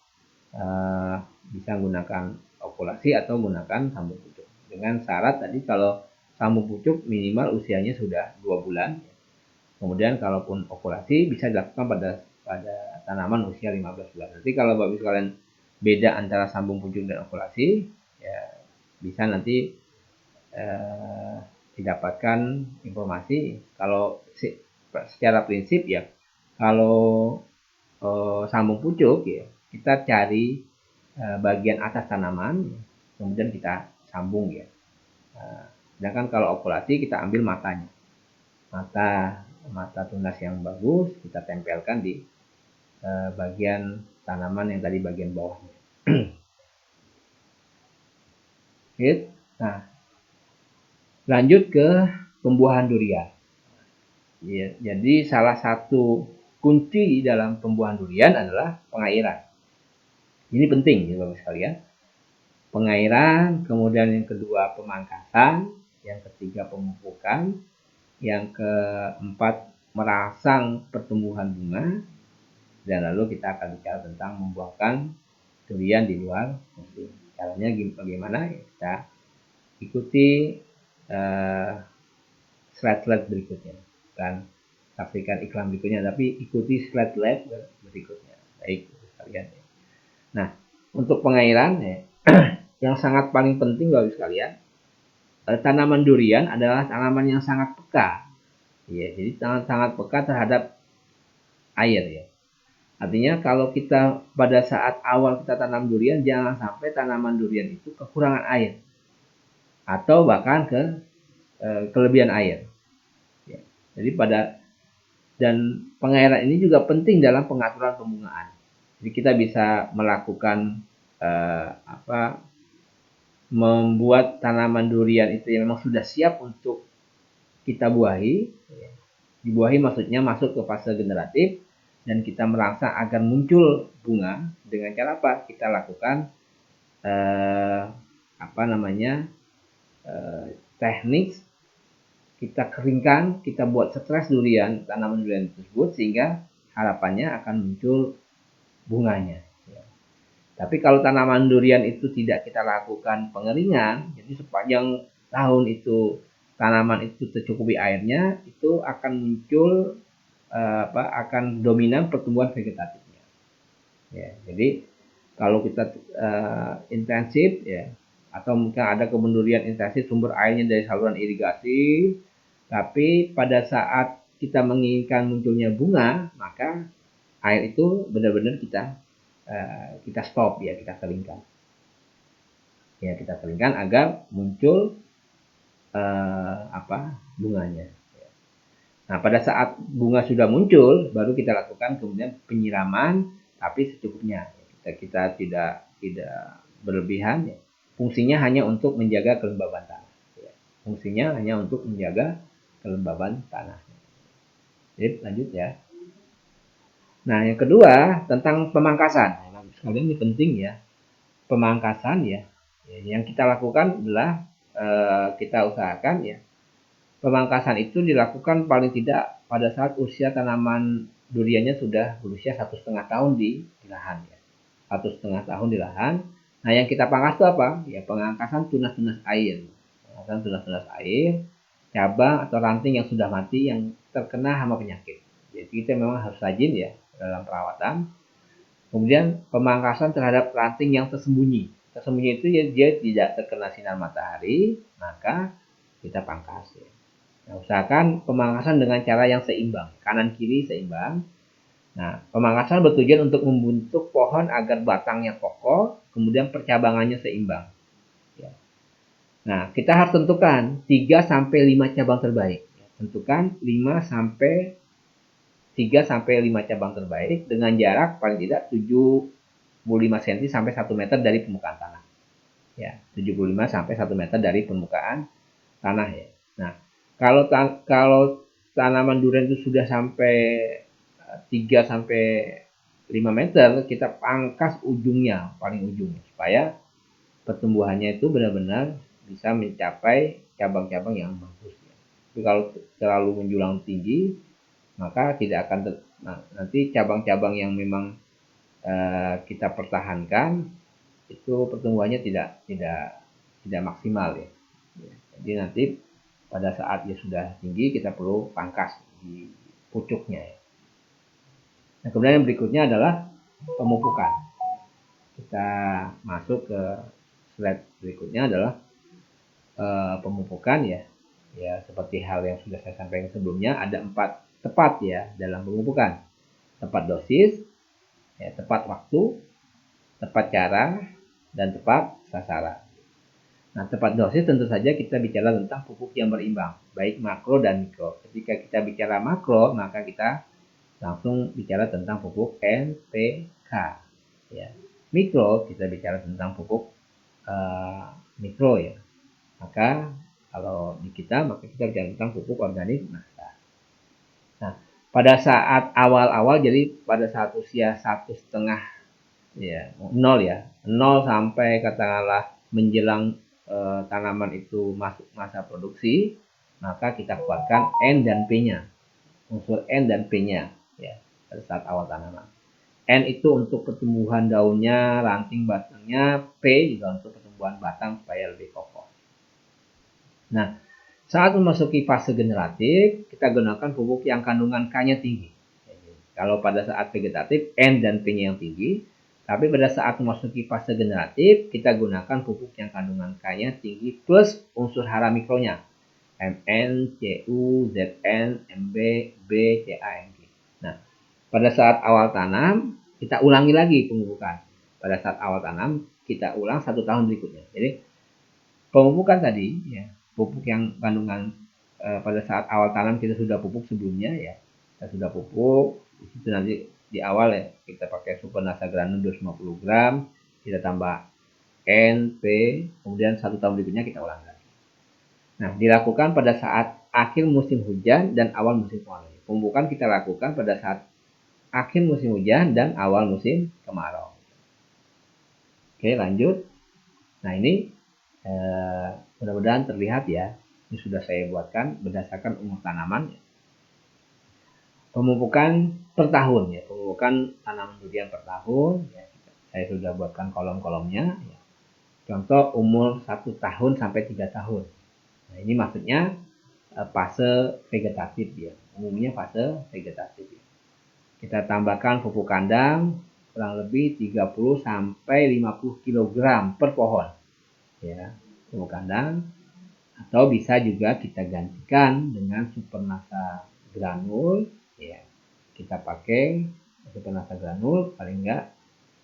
bisa menggunakan okulasi atau menggunakan sambung pucuk. Dengan syarat tadi kalau sambung pucuk minimal usianya sudah 2 bulan. Kemudian kalaupun okulasi bisa dilakukan pada tanaman usia 15 bulan. Nanti kalau Bapak sekalian beda antara sambung pucuk dan okulasi, ya bisa nanti didapatkan informasi. Kalau secara prinsip ya, kalau sambung pucuk ya, kita cari bagian atas tanaman, kemudian kita sambung ya. Sedangkan kalau okulasi kita ambil matanya, mata tunas yang bagus kita tempelkan di bagian tanaman yang tadi bagian bawahnya. Nah, lanjut ke pembuahan durian. Ya, jadi salah satu kunci dalam pembuahan durian adalah pengairan. Ini penting ya Bapak sekalian. Pengairan, kemudian yang kedua pemangkasan, yang ketiga pemupukan, yang keempat merangsang pertumbuhan bunga, Dan lalu kita akan bicara tentang membuahkan durian di luar musim. Caranya bagaimana? Ya, kita ikuti slide-slide berikutnya. Dan saksikan iklan berikutnya, tapi ikuti slide-slide berikutnya. Baik, sekalian. Nah, untuk pengairan ya, yang sangat paling penting Bapak sekalian, tanaman durian adalah tanaman yang sangat peka. Ya, jadi sangat peka terhadap air ya. Artinya kalau kita pada saat awal kita tanam durian, jangan sampai tanaman durian itu kekurangan air atau bahkan kelebihan air. Ya. Jadi dan pengairan ini juga penting dalam pengaturan pembungaan. Jadi kita bisa melakukan membuat tanaman durian itu yang memang sudah siap untuk kita buahi. Dibuahi maksudnya masuk ke fase generatif dan kita merangsang agar muncul bunga dengan cara apa? Kita lakukan teknik kita keringkan, kita buat stres durian, tanaman durian tersebut sehingga harapannya akan muncul bunganya. Tapi kalau tanaman durian itu tidak kita lakukan pengeringan, jadi sepanjang tahun itu tanaman itu tercukupi airnya, itu akan muncul akan dominan pertumbuhan vegetatifnya. Ya, jadi kalau kita intensif ya, atau mungkin ada kebun durian intensif sumber airnya dari saluran irigasi, tapi pada saat kita menginginkan munculnya bunga, maka air itu benar-benar kita stop ya, kita keringkan. Ya, kita keringkan agar muncul bunganya. Nah, pada saat bunga sudah muncul, baru kita lakukan kemudian penyiraman, tapi secukupnya. Kita tidak berlebihan. Ya. Fungsinya hanya untuk menjaga kelembaban tanah. Ya. Fungsinya hanya untuk menjaga kelembaban tanah. Jadi lanjut ya. Nah, yang kedua tentang pemangkasan. Nah, sekalian ini penting ya. Pemangkasan ya. Yang kita lakukan adalah kita usahakan ya. Pemangkasan itu dilakukan paling tidak pada saat usia tanaman duriannya sudah berusia 1,5 tahun di lahan ya. 1,5 tahun di lahan. Nah, yang kita pangkas itu apa? Ya, pemangkasan tunas-tunas air. Pemangkasan tunas-tunas air, cabang atau ranting yang sudah mati yang terkena hama penyakit. Jadi kita memang harus rajin ya dalam perawatan. Kemudian pemangkasan terhadap ranting yang tersembunyi. Tersembunyi itu ya dia tidak terkena sinar matahari, maka kita pangkas ya. Nah, usahakan pemangkasan dengan cara yang seimbang, kanan kiri seimbang. Nah, pemangkasan bertujuan untuk membentuk pohon agar batangnya kokoh, kemudian percabangannya seimbang. Ya. Nah, kita harus tentukan 3-5 cabang terbaik. Tentukan 3-5 cabang terbaik dengan jarak paling tidak 75 cm sampai 1 meter dari permukaan tanah. Ya, 75 sampai 1 meter dari permukaan tanah ya. Nah, kalau tanaman durian itu sudah sampai 3-5 meter, kita pangkas ujungnya, paling ujung, supaya pertumbuhannya itu benar-benar bisa mencapai cabang-cabang yang bagus. Tapi kalau terlalu menjulang tinggi, maka tidak akan nanti cabang-cabang yang memang kita pertahankan itu pertumbuhannya tidak maksimal ya. Jadi nanti pada saat dia sudah tinggi kita perlu pangkas di pucuknya ya. Nah, kemudian yang berikutnya adalah pemupukan. Kita masuk ke slide berikutnya adalah pemupukan ya. Ya, seperti hal yang sudah saya sampaikan sebelumnya, ada 4 tepat ya dalam pemupukan. Tepat dosis, ya, tepat waktu, tepat cara, dan tepat sasaran. Nah, tepat dosis tentu saja kita bicara tentang pupuk yang berimbang, baik makro dan mikro. Ketika kita bicara makro, maka kita langsung bicara tentang pupuk NPK. Ya. Mikro, kita bicara tentang pupuk mikro ya. Maka kalau di kita, maka kita bicara tentang pupuk organik massa. Nah, pada saat awal-awal, jadi pada saat usia 1,5 ya, 0 sampai katakanlah menjelang tanaman itu masuk masa produksi, maka kita kuatkan N dan P-nya, unsur N dan P-nya ya pada saat awal tanaman. N itu untuk pertumbuhan daunnya, ranting batangnya, P juga untuk pertumbuhan batang supaya lebih kokoh. Nah, saat memasuki fase generatif, kita gunakan pupuk yang kandungan K-nya tinggi. Kalau pada saat vegetatif, N dan P-nya yang tinggi. Tapi pada saat memasuki fase generatif, kita gunakan pupuk yang kandungan K-nya tinggi plus unsur hara mikronya. Mn, Cu, Zn, Mb, B, Ca, Mg. Nah, pada saat awal tanam, kita ulangi lagi pemupukan. Pada saat awal tanam, kita ulang 1 tahun berikutnya. Jadi, pemupukan tadi, ya, pupuk yang kandungan pada saat awal tanam kita sudah pupuk sebelumnya, ya. Kita sudah pupuk, itu nanti di awal ya, kita pakai super nasa granul 250 gram, kita tambah N, P, kemudian 1 tahun berikutnya kita ulang lagi. Nah, dilakukan pada saat akhir musim hujan dan awal musim kemarau. Pemupukan kita lakukan pada saat akhir musim hujan dan awal musim kemarau. Oke, lanjut. Nah, ini mudah-mudahan terlihat ya. Ini sudah saya buatkan berdasarkan umur tanaman. Pemupukan per tahun ya. Pemupukan tanaman durian per tahun. Ya. Saya sudah buatkan kolom-kolomnya. Ya. Contoh umur 1 tahun sampai 3 tahun. Nah, ini maksudnya fase vegetatif ya. Umumnya fase vegetatif ya. Kita tambahkan pupuk kandang kurang lebih 30 sampai 50 kg per pohon. Ya, pupuk kandang, atau bisa juga kita gantikan dengan super nasa granul ya. Kita pakai super nasa granul paling enggak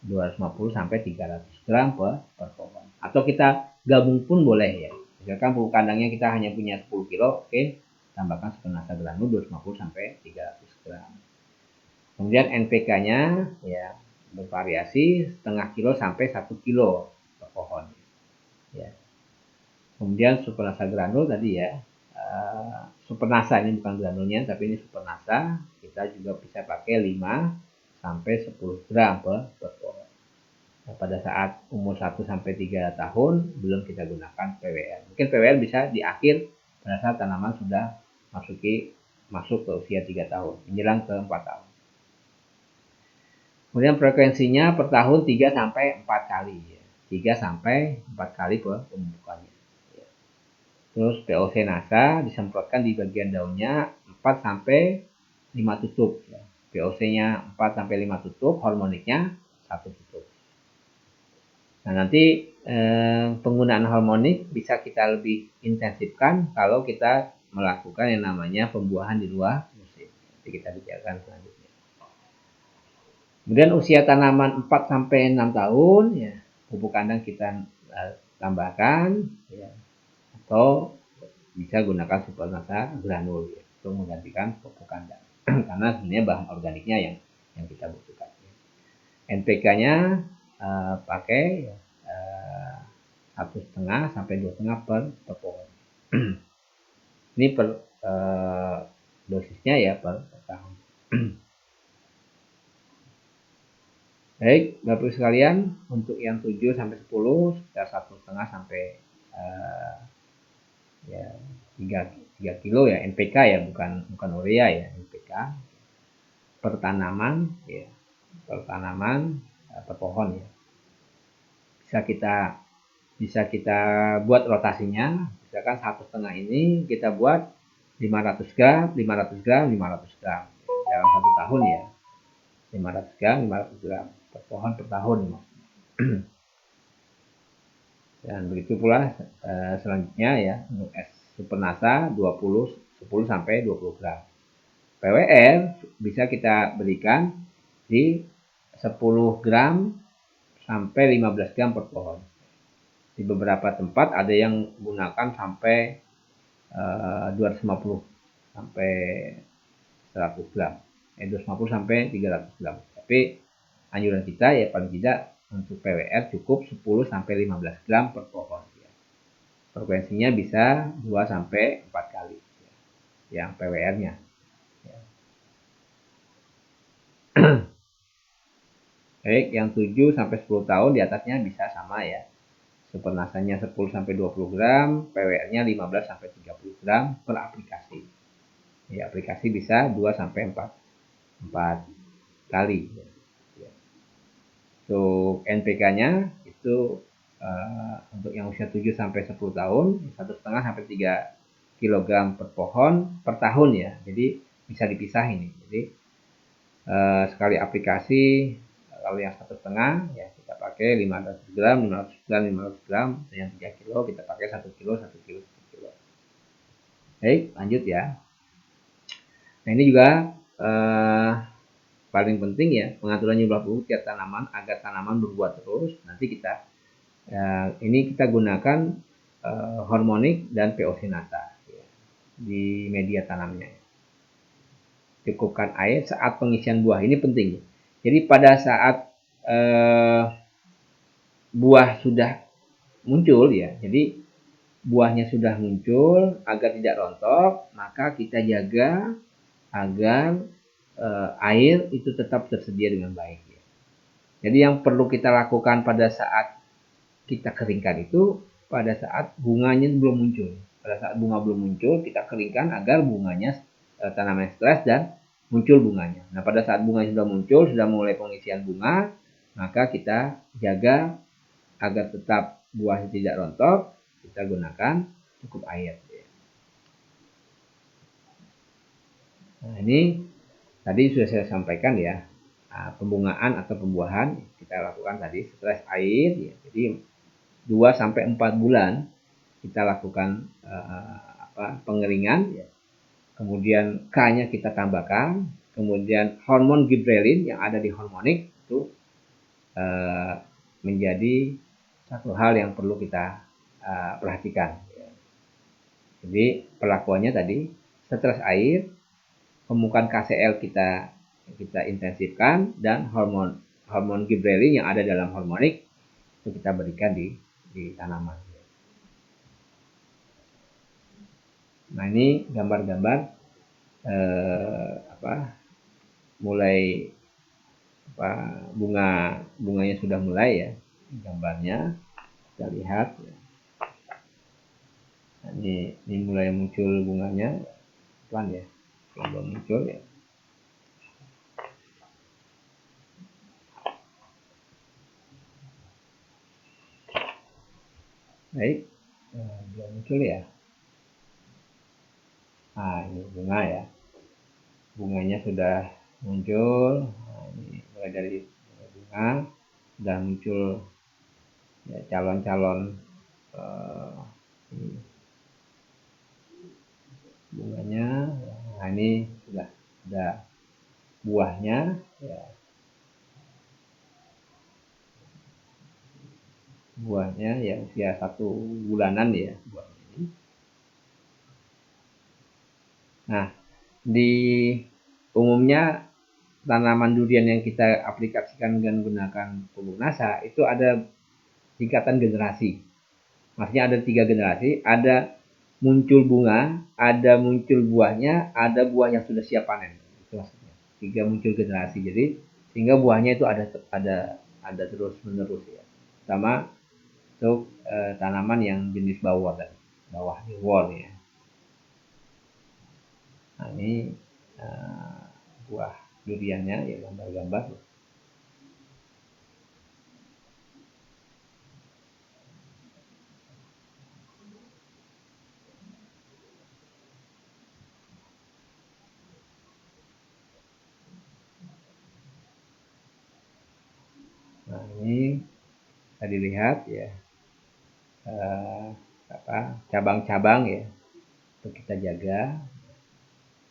250 sampai 300 gram per pohon. Atau kita gabung pun boleh ya. Misalkan pupuk kandangnya kita hanya punya 10 kilo, oke, tambahkan super nasa granul 250 sampai 300 gram. Kemudian NPK-nya ya bervariasi setengah kilo sampai 1 kilo per pohon. Ya. Kemudian super nasa granul tadi ya, super nasa ini bukan granulnya tapi ini super nasa, kita juga bisa pakai 5 sampai 10 gram per pohon. Nah, pada saat umur 1 sampai 3 tahun belum kita gunakan PWR. Mungkin PWR bisa di akhir pada saat tanaman sudah masuk ke usia 3 tahun, menjelang ke 4 tahun. Kemudian frekuensinya per tahun 3 sampai 4 kali ya. 3 sampai 4 kali pemupukannya. Ya. Terus POC nasa disemprotkan di bagian daunnya 4 sampai 5 tutup ya. POC-nya 4 sampai 5 tutup, hormoniknya 1 tutup. Nah, nanti penggunaan hormonik bisa kita lebih intensifkan kalau kita melakukan yang namanya pembuahan di luar musim. Nanti kita bicarakan selanjutnya. Kemudian usia tanaman 4 sampai 6 tahun ya, pupuk kandang kita tambahkan ya, atau bisa gunakan super nasa granul ya, untuk menggantikan pupuk kandang. Karena sebenarnya bahan organiknya yang kita butuhkan. Ya. NPK-nya pakai ya, 1,5 sampai 2,5 per pohon. Ini per dosisnya ya per tahun. Baik, Bapak Ibu sekalian, untuk yang 7 sampai 10 sekitar 1,5 sampai ya 3 kilo ya NPK ya, bukan urea ya, NPK per tanaman ya, per tanaman per pohon ya. Bisa kita buat rotasinya, misalkan 1,5 ini kita buat 500 gram, 500 gram, 500 gram dalam 1 tahun ya. 500 gram, 500 gram per pohon per tahun. Dan begitu pula selanjutnya ya, untuk es super nasa 10 sampai 20 gram. PWR bisa kita berikan di 10 gram sampai 15 gram per pohon. Di beberapa tempat ada yang gunakan sampai 250 sampai 100 gram. 250 sampai 300 gram. Tapi anjuran kita ya paling tidak untuk PWR cukup 10 sampai 15 gram per pohon. Ya. Frekuensinya bisa 2 sampai 4 kali ya, yang PWR-nya. Ya. Baik, yang 7 sampai 10 tahun di atasnya bisa sama ya. Super nasanya 10 sampai 20 gram, PWR-nya 15 sampai 30 gram per aplikasi. Ya, aplikasi bisa 2 sampai 4 kali. Ya. NPK-nya itu untuk yang usia 7 sampai 10 tahun 1,5 sampai 3 kg per pohon per tahun ya. Jadi bisa dipisah ini. Jadi sekali aplikasi kalau yang 1,5 ya kita pakai 500 gram, 500 gram, 500 gram. Yang 3 kilo kita pakai 1 kilo, 1 kilo, 1 kilo. Baik, lanjut ya. Nah ini juga paling penting ya pengaturan jumlah pupuk tiap tanaman agar tanaman berbuah terus. Nanti kita ini kita gunakan hormonik dan PO-Sinata ya, di media tanamnya. Cukupkan air saat pengisian buah, ini penting. Jadi pada saat buah sudah muncul ya, jadi buahnya sudah muncul agar tidak rontok, maka kita jaga agar air itu tetap tersedia dengan baik ya. Jadi yang perlu kita lakukan pada saat kita keringkan itu pada saat bunganya belum muncul. Pada saat bunga belum muncul, kita keringkan agar bunganya tanaman stres dan muncul bunganya. Nah, pada saat bunga sudah muncul, sudah mulai pengisian bunga, maka kita jaga agar tetap buahnya tidak rontok, kita gunakan cukup air. Nah, ini tadi sudah saya sampaikan ya, pembungaan atau pembuahan kita lakukan tadi setelah air ya. Jadi 2 sampai 4 bulan kita lakukan pengeringan ya. Kemudian K-nya kita tambahkan, kemudian hormon gibrelin yang ada di hormonik itu menjadi satu hal yang perlu kita perhatikan. Jadi perlakuannya tadi setelah air, pembukaan KCl kita intensifkan dan hormon gibrelin yang ada dalam hormonik itu kita berikan di tanaman. Nah ini gambar-gambar mulai bunganya sudah mulai ya, gambarnya kita lihat ya. Nah, ini mulai muncul bunganya pelan ya, belum muncul ya. Baik, belum muncul ya. Nah ini bunga ya, bunganya sudah muncul. Nah, ini mulai dari bunga sudah muncul ya, calon-calon bunganya. Nah ini sudah ada buahnya ya. Buahnya ya usia 1 bulanan ya buahnya ini. Nah di umumnya tanaman durian yang kita aplikasikan dengan menggunakan pupuk NASA itu ada tingkatan generasi. Maksudnya ada 3 generasi, ada muncul bunga, ada muncul buahnya, ada buah yang sudah siap panen. Itu maksudnya. 3 muncul generasi. Jadi sehingga buahnya itu ada terus menerus ya. Sama untuk tanaman yang jenis bawah tadi, bawah wall ya. Nah ini buah duriannya ya, gambar-gambar. Nah ini bisa dilihat ya cabang-cabang ya untuk kita jaga.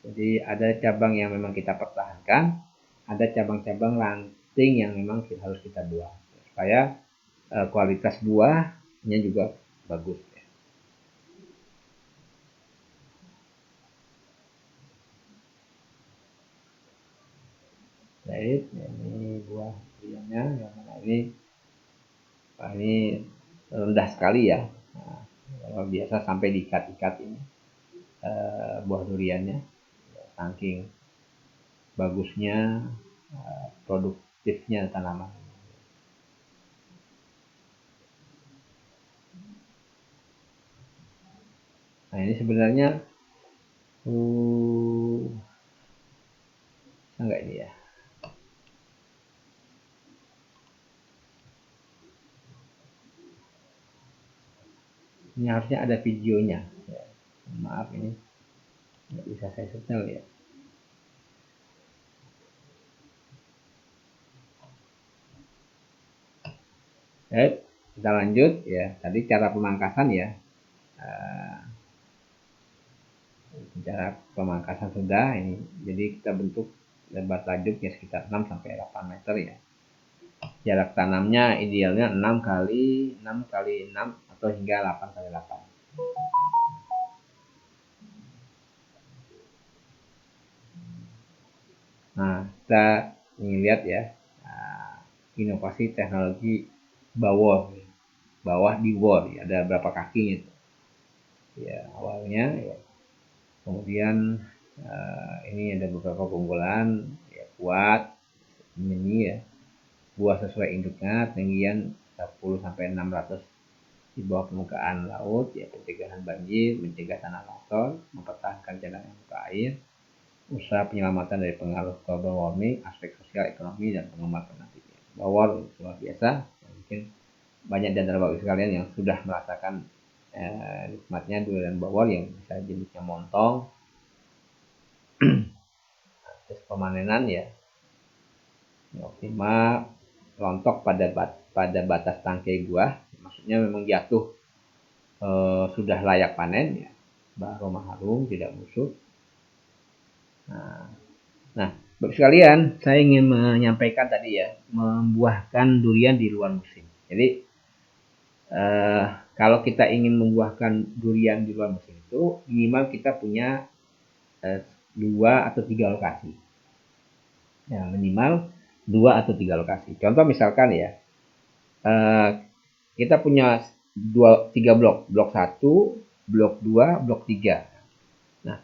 Jadi ada cabang yang memang kita pertahankan, ada cabang-cabang ranting yang memang harus kita buang supaya kualitas buahnya juga bagus. Baik, ini buah duriannya yang mana ini rendah sekali ya. Nah, kalau biasa sampai diikat-ikat ini buah duriannya, saking bagusnya produktifnya tanaman. Nah ini sebenarnya enggak ini ya. Ini harusnya ada videonya. Ya, maaf ini nggak bisa saya setel ya. Kita lanjut ya. Tadi cara pemangkasan ya. Cara pemangkasan sudah ini. Jadi kita bentuk lebar tajuknya sekitar 6 sampai 8 meter ya. Jarak tanamnya idealnya 6 kali 6 kali 6 atau hingga 8 kali 8. Nah, kita ingin lihat ya inovasi teknologi bawah di bor ya. Ada berapa kakinya itu. Ya, awalnya ya. Kemudian ini ada beberapa keunggulan ya, kuat ini ya, buah sesuai induknya, ketinggian 10 sampai 600 di bawah permukaan laut ya, pencegahan banjir, mencegah tanah longsor, mempertahankan cadangan muka air, usaha penyelamatan dari pengaruh global warming, aspek sosial, ekonomi, dan pengembangan nanti. Bawor luar biasa, mungkin banyak di antara bapak sekalian yang sudah merasakan nikmatnya durian bawor yang bisa jenisnya montong. Terus pemanenan ya optimal, rontok pada batas tangkai buah, maksudnya memang jatuh sudah layak panen ya, beraroma harum, tidak busuk. Nah, bapak sekalian, saya ingin menyampaikan tadi ya, membuahkan durian di luar musim. Jadi kalau kita ingin membuahkan durian di luar musim itu minimal kita punya 2 atau 3 lokasi. Ya, minimal 2 atau 3 lokasi. Contoh misalkan ya, kita punya 3 blok, blok 1, blok 2, blok 3. Nah,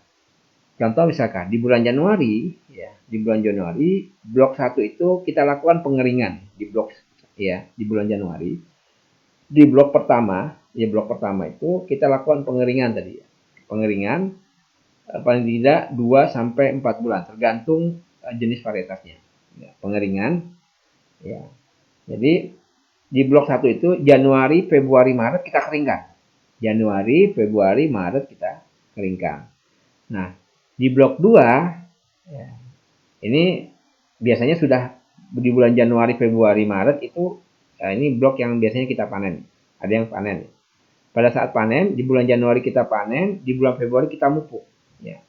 contoh misalkan di bulan Januari, ya, di bulan Januari, blok 1 itu kita lakukan pengeringan di blok ya, di bulan Januari. Di blok pertama itu kita lakukan pengeringan tadi ya. Pengeringan paling tidak 2 sampai 4 bulan tergantung jenis varietasnya. Ya, pengeringan ya. Jadi di blok 1 itu Januari, Februari, Maret kita keringkan. Januari, Februari, Maret kita keringkan. Nah, di blok 2 ya, ini biasanya sudah di bulan Januari, Februari, Maret itu ini blok yang biasanya kita panen. Ada yang panen. Pada saat panen, di bulan Januari kita panen, di bulan Februari kita mupuk. Ya.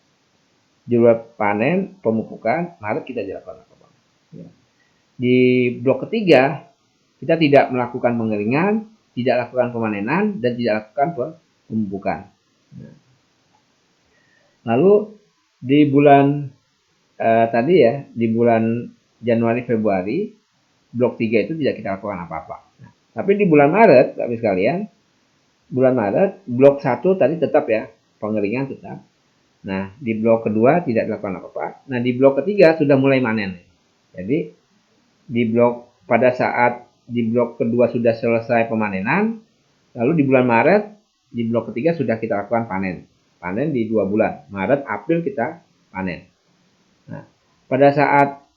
Di bulan panen, pemupukan, Maret kita dilakukan apa? Ya. Di blok ketiga, kita tidak melakukan pengeringan, tidak lakukan pemanenan, dan tidak lakukan pemupukan. Nah. Lalu di bulan tadi ya, di bulan Januari Februari, blok 3 itu tidak kita lakukan apa-apa. Nah, tapi di bulan Maret, Bapak sekalian, bulan Maret, blok 1 tadi tetap ya, pengeringan tetap. Nah, di blok kedua tidak dilakukan apa-apa. Nah, di blok ketiga sudah mulai panen. Jadi, di blok pada saat di blok kedua sudah selesai pemanenan, lalu di bulan Maret, di blok ketiga sudah kita lakukan panen. Panen di 2 bulan, Maret, April kita panen. Nah, pada saat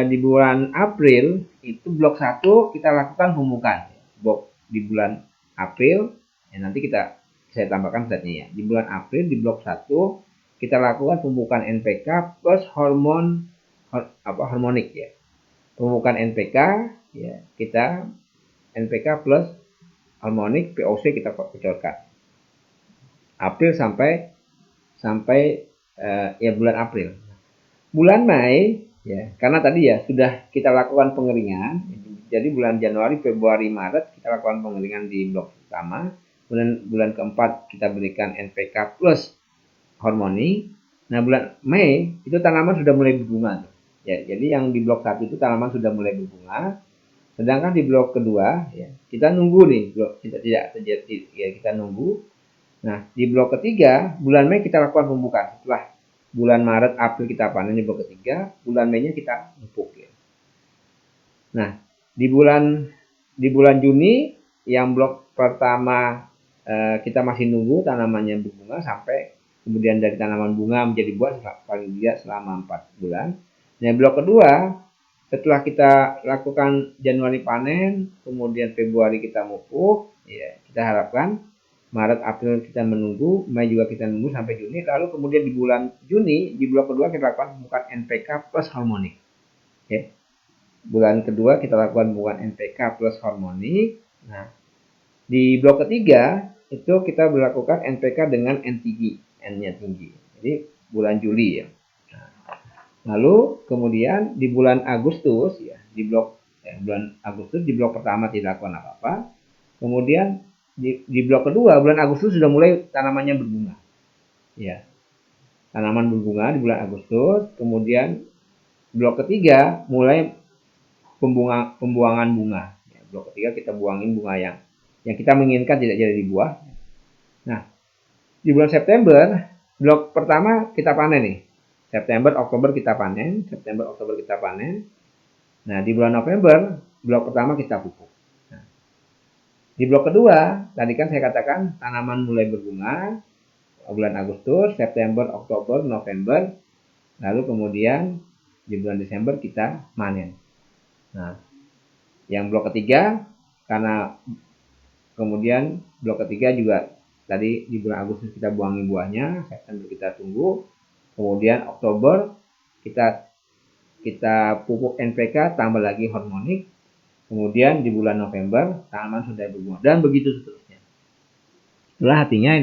di bulan April, itu blok 1 kita lakukan pemupukan. Blok di bulan April, ya nanti saya tambahkan statnya ya. Di bulan April, di blok 1, kita lakukan pemupukan NPK plus harmonik ya. Pemupukan NPK ya, kita NPK plus harmonik POC kita bocorkan. April sampai ya bulan April. Bulan Mei ya, karena tadi ya sudah kita lakukan pengeringan. Jadi bulan Januari, Februari, Maret kita lakukan pengeringan di blok pertama. Bulan keempat kita berikan NPK plus harmoni. Nah, bulan Mei itu tanaman sudah mulai berbunga. Ya, jadi yang di blok 1 itu tanaman sudah mulai berbunga. Sedangkan di blok kedua ya, kita nunggu nih, kita tidak terjadi ya, kita nunggu. Nah, di blok ketiga bulan Mei kita lakukan pembukaan. Setelah bulan Maret, April kita panen di blok ketiga, bulan Mei-nya kita pupuk ya. Nah, di bulan Juni yang blok pertama kita masih nunggu tanamannya berbunga sampai kemudian dari tanaman bunga menjadi buah paling tidak selama 4 bulan. Nah, blok kedua setelah kita lakukan Januari panen, kemudian Februari kita mupuk, ya kita harapkan Maret, April kita menunggu, Mei juga kita menunggu sampai Juni. Lalu kemudian di bulan Juni, di blok kedua kita lakukan pembukaan NPK plus harmonik. Oke. Bulan kedua kita lakukan pembukaan NPK plus harmonik. Nah, di blok ketiga itu kita berlakukan NPK dengan N tinggi, N-nya tinggi. Jadi bulan Juli ya. Lalu kemudian di bulan Agustus ya, bulan Agustus di blok pertama tidak lakukan apa-apa. Kemudian di blok kedua bulan Agustus sudah mulai tanamannya berbunga. Ya. Tanaman berbunga di bulan Agustus. Kemudian blok ketiga mulai pembuangan bunga. Ya, blok ketiga kita buangin bunga yang kita menginginkan tidak jadi dibuah. Nah, di bulan September blok pertama kita panen nih. September, Oktober kita panen. September, Oktober kita panen. Nah, di bulan November, blok pertama kita pupuk. Nah, di blok kedua, tadi kan saya katakan tanaman mulai berbunga. Bulan Agustus, September, Oktober, November. Lalu kemudian di bulan Desember kita panen. Nah, yang blok ketiga, karena kemudian blok ketiga juga tadi di bulan Agustus kita buangin buahnya, September kita tunggu. Kemudian Oktober kita pupuk NPK tambah lagi harmonik. Kemudian di bulan November tanaman sudah berbunga dan begitu seterusnya. Itulah artinya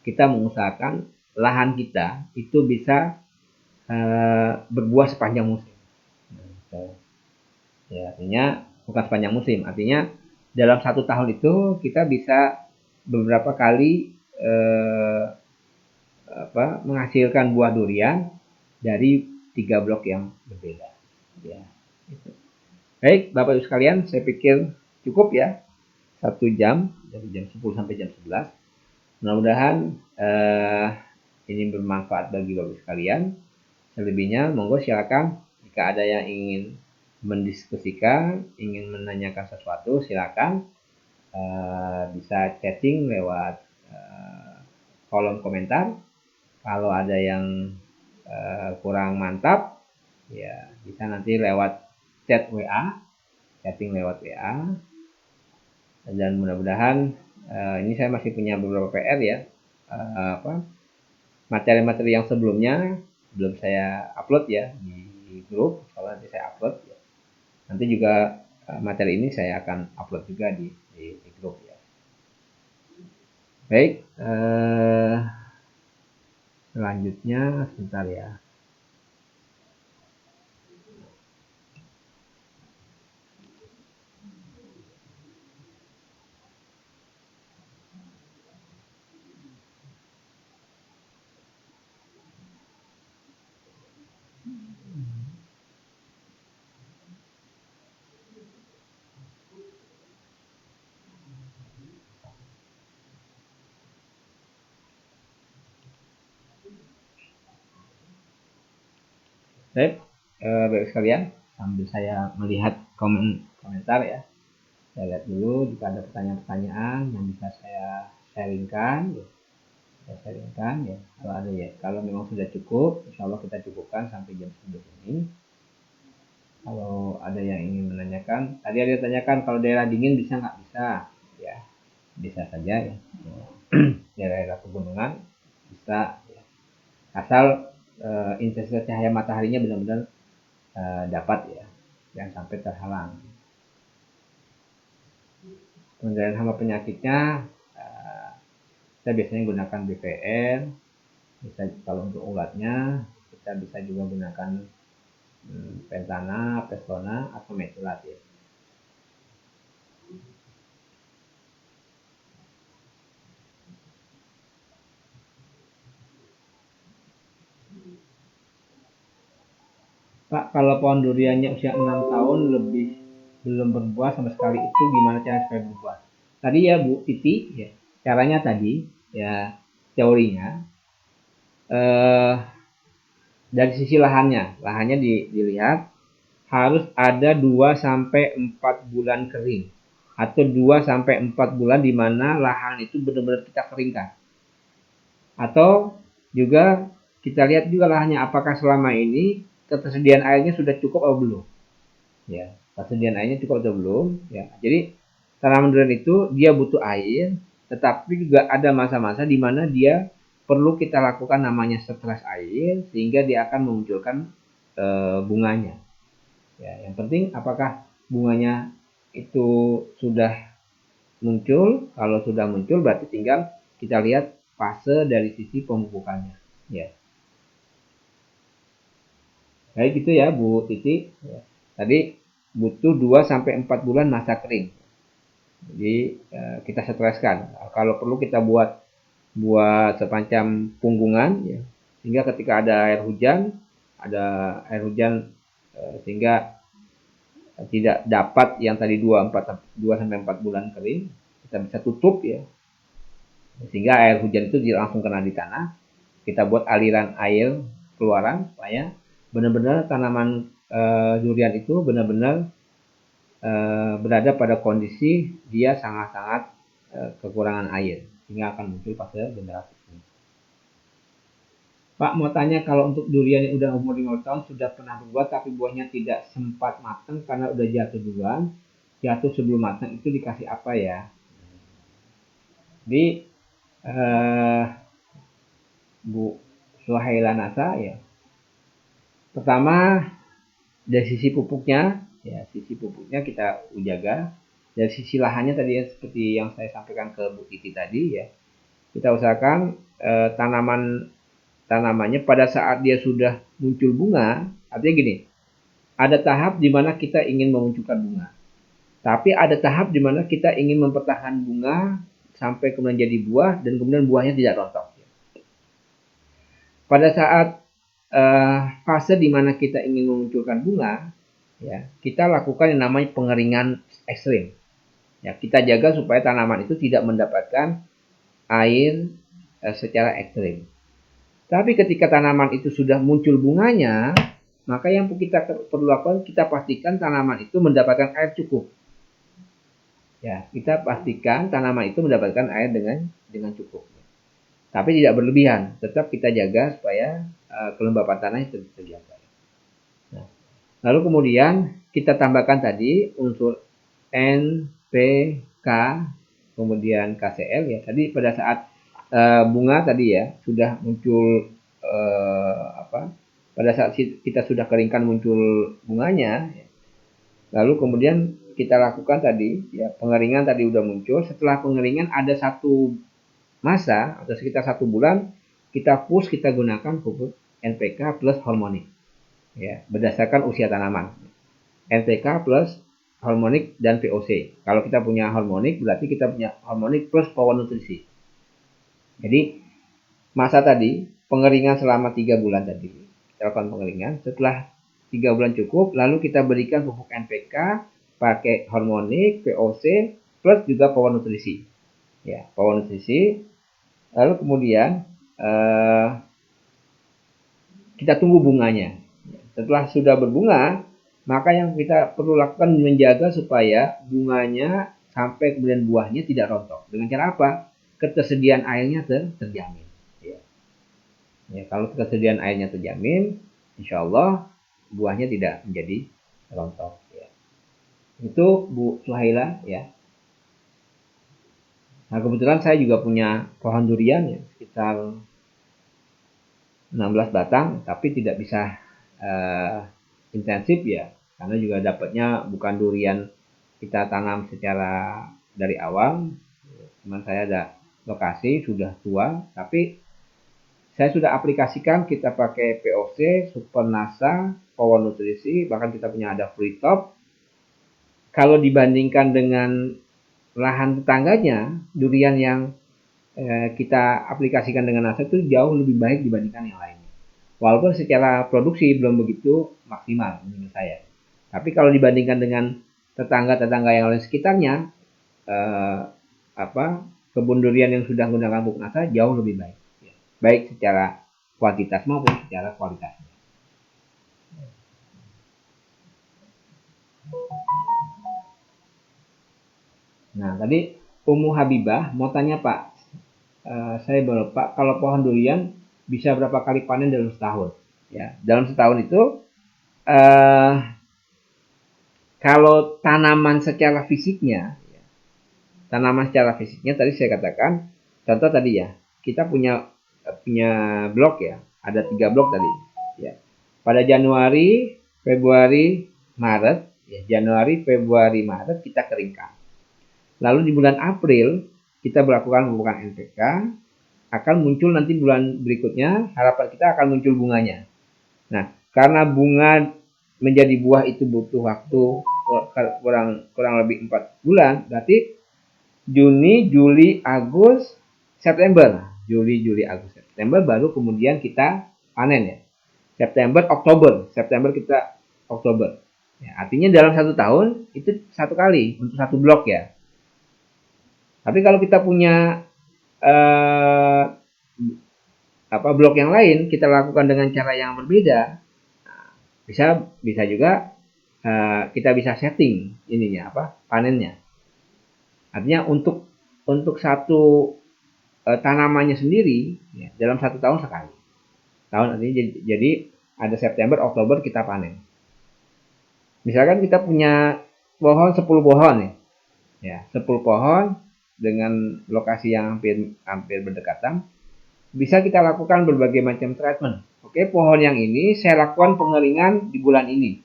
kita mengusahakan lahan kita itu bisa berbuah sepanjang musim. Ya, artinya bukan sepanjang musim, artinya dalam 1 tahun itu kita bisa beberapa kali menghasilkan buah durian dari 3 blok yang berbeda. Ya, gitu. Baik, Bapak Ibu sekalian, saya pikir cukup ya 1 jam dari jam 10 sampai jam 11. Mudah-mudahan ini bermanfaat bagi Bapak Ibu sekalian. Selebihnya, monggo silakan jika ada yang ingin mendiskusikan, ingin menanyakan sesuatu, silakan bisa chatting lewat kolom komentar. Kalau ada yang kurang mantap, ya bisa nanti lewat chat WA, chatting lewat WA. Dan mudah-mudahan ini saya masih punya beberapa PR ya, materi-materi yang sebelumnya belum saya upload ya di grup. Kalau nanti saya upload, ya. Nanti juga materi ini saya akan upload juga di grup ya. Baik. Selanjutnya sebentar ya. Baik, baik sekalian, sambil saya melihat komentar ya. Saya lihat dulu jika ada pertanyaan-pertanyaan yang bisa saya sharingkan. Ya. Kalau ada ya, kalau memang sudah cukup, insya Allah kita cukupkan sampai jam 11 ini. Kalau ada yang ingin menanyakan, tadi ada yang tanyakan kalau daerah dingin bisa nggak? Bisa, ya, bisa saja ya. Daerah pegunungan bisa, ya. Asal intensitas cahaya mataharinya benar-benar dapat ya, jangan sampai terhalang. Pengendalian hama penyakitnya kita biasanya gunakan BPR. Bisa kalau untuk ulatnya kita bisa juga gunakan Pentana, Pestona atau Metilat ya. Pak, kalau pohon duriannya usia 6 tahun lebih belum berbuah sama sekali, itu gimana cara supaya berbuah? Tadi ya Bu Titi, ya, caranya tadi ya, teorinya dari sisi lahannya dilihat harus ada 2-4 bulan kering atau 2-4 bulan di mana lahan itu benar-benar kita keringkan. Atau juga kita lihat juga lahannya apakah selama ini ketersediaan airnya sudah cukup atau belum. Ya, ketersediaan airnya cukup atau belum. Ya, jadi tanaman durian itu dia butuh air tetapi juga ada masa-masa di mana dia perlu kita lakukan namanya stres air sehingga dia akan memunculkan bunganya. Ya, yang penting apakah bunganya itu sudah muncul. Kalau sudah muncul berarti tinggal kita lihat fase dari sisi pemupukannya. Ya. Baik gitu ya Bu Titi. Ya. Tadi butuh 2-4 bulan masa kering. Jadi kita streskan. Kalau perlu kita buat semacam punggungan ya. Sehingga ketika ada air hujan sehingga tidak dapat yang tadi 2-4 bulan kering, kita bisa tutup ya. Sehingga air hujan itu tidak langsung kena di tanah. Kita buat aliran air keluaran supaya benar-benar tanaman durian itu benar-benar berada pada kondisi dia sangat-sangat kekurangan air sehingga akan muncul fase generasi ini. Pak mau tanya, kalau untuk durian yang udah umur 5 tahun sudah pernah berbuah tapi buahnya tidak sempat matang karena udah jatuh duluan, jatuh sebelum matang, itu dikasih apa ya? Jadi Bu Suhaila Nasa ya. Pertama dari sisi pupuknya ya, sisi pupuknya kita jaga. Dari sisi lahannya tadi ya, seperti yang saya sampaikan ke Bu Titi tadi ya, kita usahakan tanamannya pada saat dia sudah muncul bunga, artinya gini, ada tahap di mana kita ingin memunculkan bunga, tapi ada tahap di mana kita ingin mempertahankan bunga sampai kemudian jadi buah dan kemudian buahnya tidak rontok. Pada saat fase di mana kita ingin memunculkan bunga, ya kita lakukan yang namanya pengeringan ekstrim. Ya, kita jaga supaya tanaman itu tidak mendapatkan air secara ekstrim. Tapi ketika tanaman itu sudah muncul bunganya, maka yang kita perlu lakukan, kita pastikan tanaman itu mendapatkan air cukup. Ya, kita pastikan tanaman itu mendapatkan air dengan cukup. Tapi tidak berlebihan, tetap kita jaga supaya kelembapan tanah itu terjaga. Nah, lalu kemudian kita tambahkan tadi unsur N, P, K, kemudian KCl ya. Tadi pada saat bunga tadi ya sudah muncul pada saat kita sudah keringkan muncul bunganya ya. Lalu kemudian kita lakukan tadi ya pengeringan tadi udah muncul. Setelah pengeringan ada satu masa atau sekitar 1 bulan kita gunakan pupuk NPK plus hormonik ya berdasarkan usia tanaman. NPK plus hormonik dan VOC. Kalau kita punya hormonik berarti kita punya hormonik plus power nutrisi. Jadi masa tadi pengeringan selama 3 bulan tadi, kita lakukan pengeringan. Setelah 3 bulan cukup, lalu kita berikan pupuk NPK, pakai hormonik, VOC, plus juga power nutrisi. Ya, power nutrisi. Lalu kemudian kita tunggu bunganya. Setelah sudah berbunga, maka yang kita perlu lakukan menjaga supaya bunganya sampai kemudian buahnya tidak rontok. Dengan cara apa? Ketersediaan airnya terjamin. Ya, kalau ketersediaan airnya terjamin, insya Allah buahnya tidak menjadi rontok. Ya. Itu Bu Suhaila ya. Nah kebetulan saya juga punya pohon durian ya, sekitar 16 batang, tapi tidak bisa intensif ya, karena juga dapatnya bukan durian kita tanam secara dari awal. Cuman saya ada lokasi sudah tua, tapi saya sudah aplikasikan, kita pakai POC, Super Nasa, Power Nutrisi, bahkan kita punya ada Free Top. Kalau dibandingkan dengan lahan tetangganya, durian yang kita aplikasikan dengan Nasa itu jauh lebih baik dibandingkan yang lainnya. Walaupun secara produksi belum begitu maksimal menurut saya. Tapi kalau dibandingkan dengan tetangga-tetangga yang lain sekitarnya, kebun durian yang sudah menggunakan pupuk Nasa jauh lebih baik. Baik secara kuantitas maupun secara kualitasnya. Nah, tadi Umu Habibah mau tanya Pak, saya baru Pak, kalau pohon durian bisa berapa kali panen dalam setahun? Ya, dalam setahun itu kalau tanaman secara fisiknya tanaman secara fisiknya tadi saya katakan, contoh tadi ya, kita punya blok ya, ada 3 blok tadi ya. Pada Januari, Februari, Maret ya, Januari, Februari, Maret kita keringkan. Lalu di bulan April kita melakukan pemupukan NPK, akan muncul nanti bulan berikutnya, harapan kita akan muncul bunganya. Nah, karena bunga menjadi buah itu butuh waktu kurang lebih 4 bulan, berarti Juni, Juli, Agustus, September. Juli, Agustus, September baru kemudian kita panen ya. September, kita Oktober. Ya, artinya dalam 1 tahun itu 1 kali untuk 1 blok ya. Tapi kalau kita punya blok yang lain, kita lakukan dengan cara yang berbeda. Bisa juga kita bisa setting ininya panennya. Artinya untuk satu tanamannya sendiri ya, dalam 1 tahun sekali. Artinya jadi ada September, Oktober kita panen. Misalkan kita punya pohon 10 pohon ya. 10 pohon dengan lokasi yang hampir berdekatan, bisa kita lakukan berbagai macam treatment. Oke, pohon yang ini saya lakukan pengeringan di bulan ini,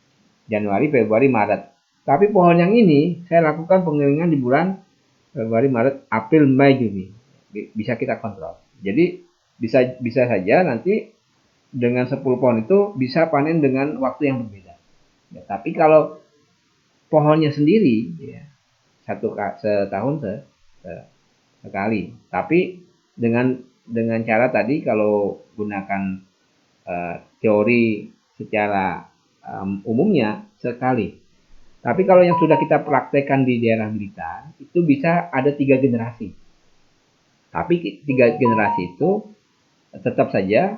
Januari, Februari, Maret. Tapi pohon yang ini saya lakukan pengeringan di bulan Februari, Maret, April, Mei, Juni. Bisa kita kontrol. Jadi bisa saja nanti dengan 10 pohon itu bisa panen dengan waktu yang berbeda. Ya, tapi kalau pohonnya sendiri ya, setahun sekali. Tapi dengan cara tadi kalau gunakan teori secara umumnya sekali. Tapi kalau yang sudah kita praktekkan di daerah Blitar itu bisa ada 3 generasi. Tapi 3 generasi itu tetap saja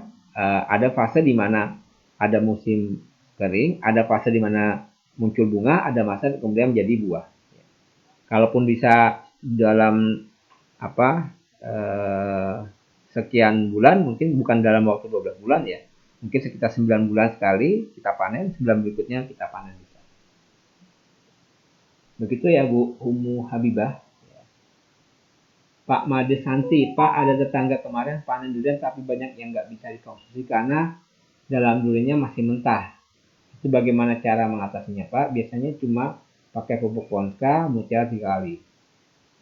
ada fase di mana ada musim kering, ada fase di mana muncul bunga, ada masa kemudian menjadi buah. Kalaupun bisa dalam sekian bulan, mungkin bukan dalam waktu 12 bulan ya, mungkin sekitar 9 bulan sekali kita panen, 9 berikutnya kita panen bisa. Begitu ya Bu Umu Habibah. Pak Made Santi, Pak ada tetangga kemarin panen durian tapi banyak yang nggak bisa dikonsumsi karena dalam duriannya masih mentah. Itu bagaimana cara mengatasinya Pak? Biasanya cuma pakai pupuk Ponska, mutiara 3 kali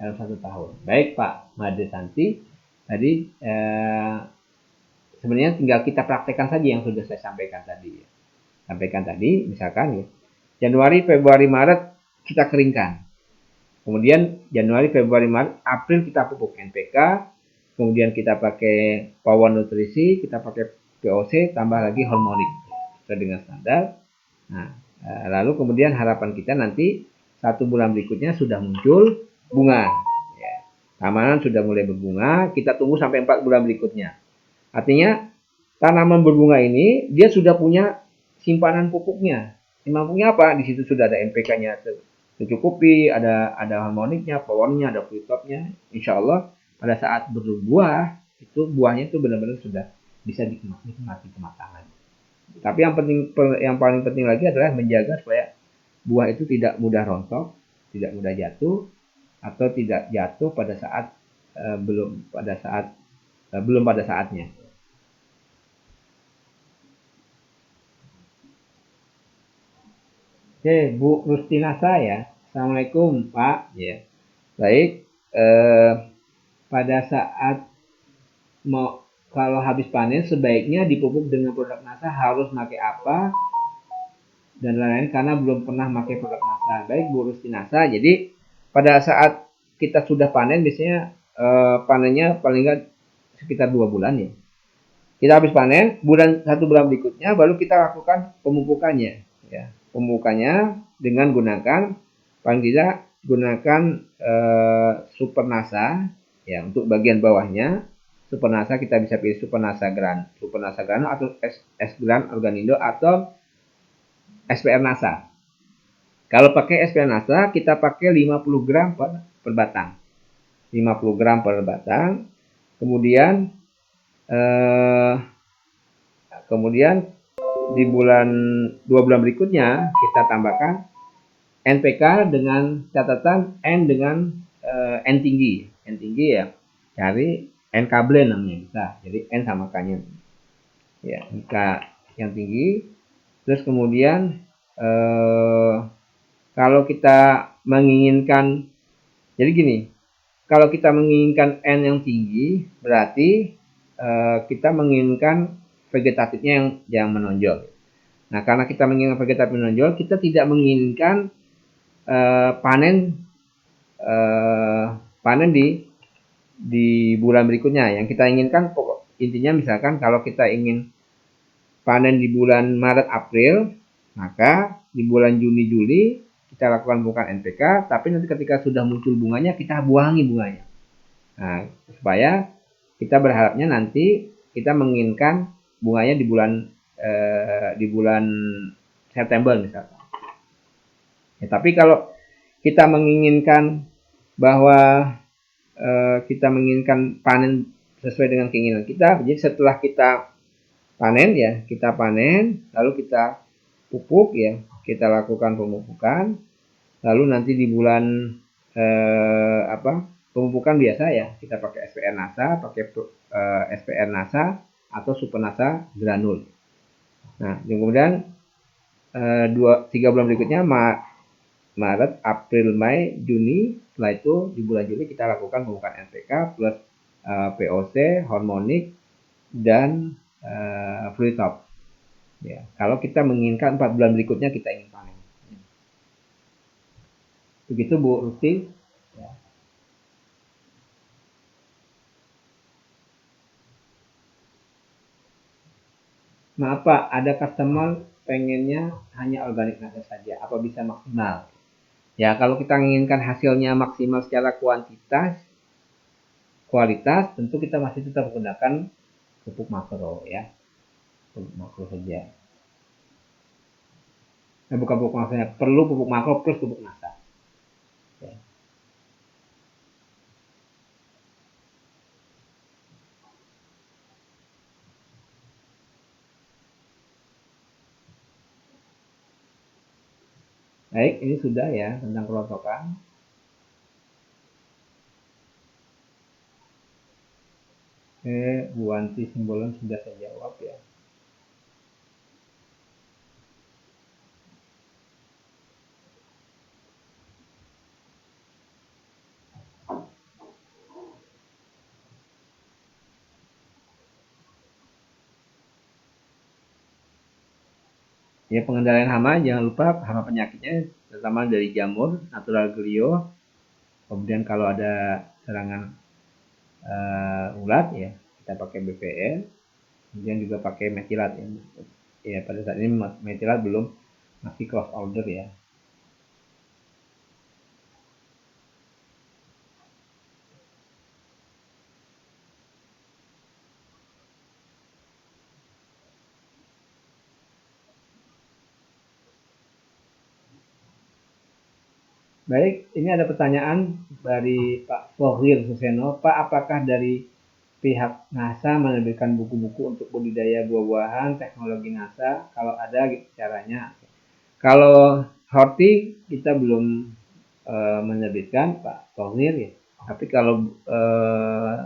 dalam 1 tahun. Baik Pak Made Santi, tadi sebenarnya tinggal kita praktekkan saja yang sudah saya sampaikan tadi. Misalkan ya, Januari, Februari, Maret kita keringkan. Kemudian Januari, Februari, Maret, April kita pupuk NPK. Kemudian kita pakai Power Nutrisi, kita pakai POC, tambah lagi hormonik sesuai dengan standar. Nah, lalu kemudian harapan kita nanti 1 bulan berikutnya sudah muncul bunga. Ya, tanaman sudah mulai berbunga, kita tunggu sampai 4 bulan berikutnya. Artinya tanaman berbunga ini dia sudah punya simpanan pupuknya. Simpanan pupuknya apa? Di situ sudah ada NPK-nya tercukupi, ada harmoniknya, powernya, ada fruit top-nya. Insya Allah pada saat berbuah itu buahnya itu benar-benar sudah bisa dinikmati kematangan. Tapi yang paling penting lagi adalah menjaga supaya buah itu tidak mudah rontok, tidak mudah jatuh, atau tidak jatuh pada saat belum pada saatnya. Oke, Bu Rustinasa ya. Assalamualaikum Pak. Ya. Baik. Pada saat kalau habis panen sebaiknya dipupuk dengan produk NASA harus pakai apa dan lain-lain karena belum pernah pakai produk NASA. Baik Bu Rustinasa. Jadi pada saat kita sudah panen biasanya panennya paling nggak sekitar 2 bulan ya. Kita habis panen, 1 bulan berikutnya baru kita lakukan pemupukannya. Ya, pemupukannya dengan gunakan paling tidak gunakan Super NASA ya untuk bagian bawahnya. Super NASA kita bisa pilih Super NASA Grano atau S Gran Organindo atau SPR NASA. Kalau pakai SPR NASA kita pakai 50 gram per batang. 50 gram per batang. Kemudian di 2 bulan berikutnya kita tambahkan NPK dengan catatan N dengan N tinggi. N tinggi ya cari N blend namanya bisa. Jadi N sama K-nya. Ya, K yang tinggi. Terus kemudian kalau kita menginginkan, jadi gini, kalau kita menginginkan N yang tinggi, berarti kita menginginkan vegetatifnya yang menonjol. Nah, karena kita menginginkan vegetatif menonjol, kita tidak menginginkan panen di bulan berikutnya. Yang kita inginkan intinya misalkan kalau kita ingin panen di bulan Maret April, maka di bulan Juni Juli kita lakukan bukan NPK, tapi nanti ketika sudah muncul bunganya kita buangi bunganya. Nah, supaya kita berharapnya nanti kita menginginkan bunganya di bulan September misalkan. Ya, tapi kalau kita menginginkan bahwa kita menginginkan panen sesuai dengan keinginan kita, jadi setelah kita panen ya, kita panen, lalu kita pupuk ya, kita lakukan pemupukan, lalu nanti di bulan pemupukan biasa ya, kita pakai SPR NASA, pakai SPR NASA atau Super NASA granul. Nah, kemudian 3 bulan berikutnya Maret, April, Mei, Juni, setelah itu di bulan Juli kita lakukan pemupukan NPK plus POC, hormonik, dan fluid top. Ya, kalau kita menginginkan 4 bulan berikutnya kita ingin panen. Begitu Bu Ruti. Ya. Maaf Pak, ada customer pengennya hanya organik nasa saja. Apa bisa maksimal? Ya, kalau kita menginginkan hasilnya maksimal secara kualitas, tentu kita masih tetap menggunakan pupuk makro ya. Pupuk makro saja. Nah, bukan pupuk makronya, perlu pupuk makro plus pupuk nasa. Ya. Baik, ini sudah ya tentang kelontokan. Bu Wanti Simbolon sudah saya jawab ya. Ya, pengendalian hama, jangan lupa hama penyakitnya terutama dari jamur, natural glio. Kemudian kalau ada serangan ulat ya kita pakai BPN. Kemudian juga pakai metilat ya. Ya pada saat ini metilat belum, masih close order ya. Baik, ini ada pertanyaan dari Pak Fohir Suseno. Pak, apakah dari pihak NASA menerbitkan buku-buku untuk budidaya buah-buahan teknologi NASA? Kalau ada, caranya. Kalau horti kita belum menerbitkan Pak Fohir ya. Tapi kalau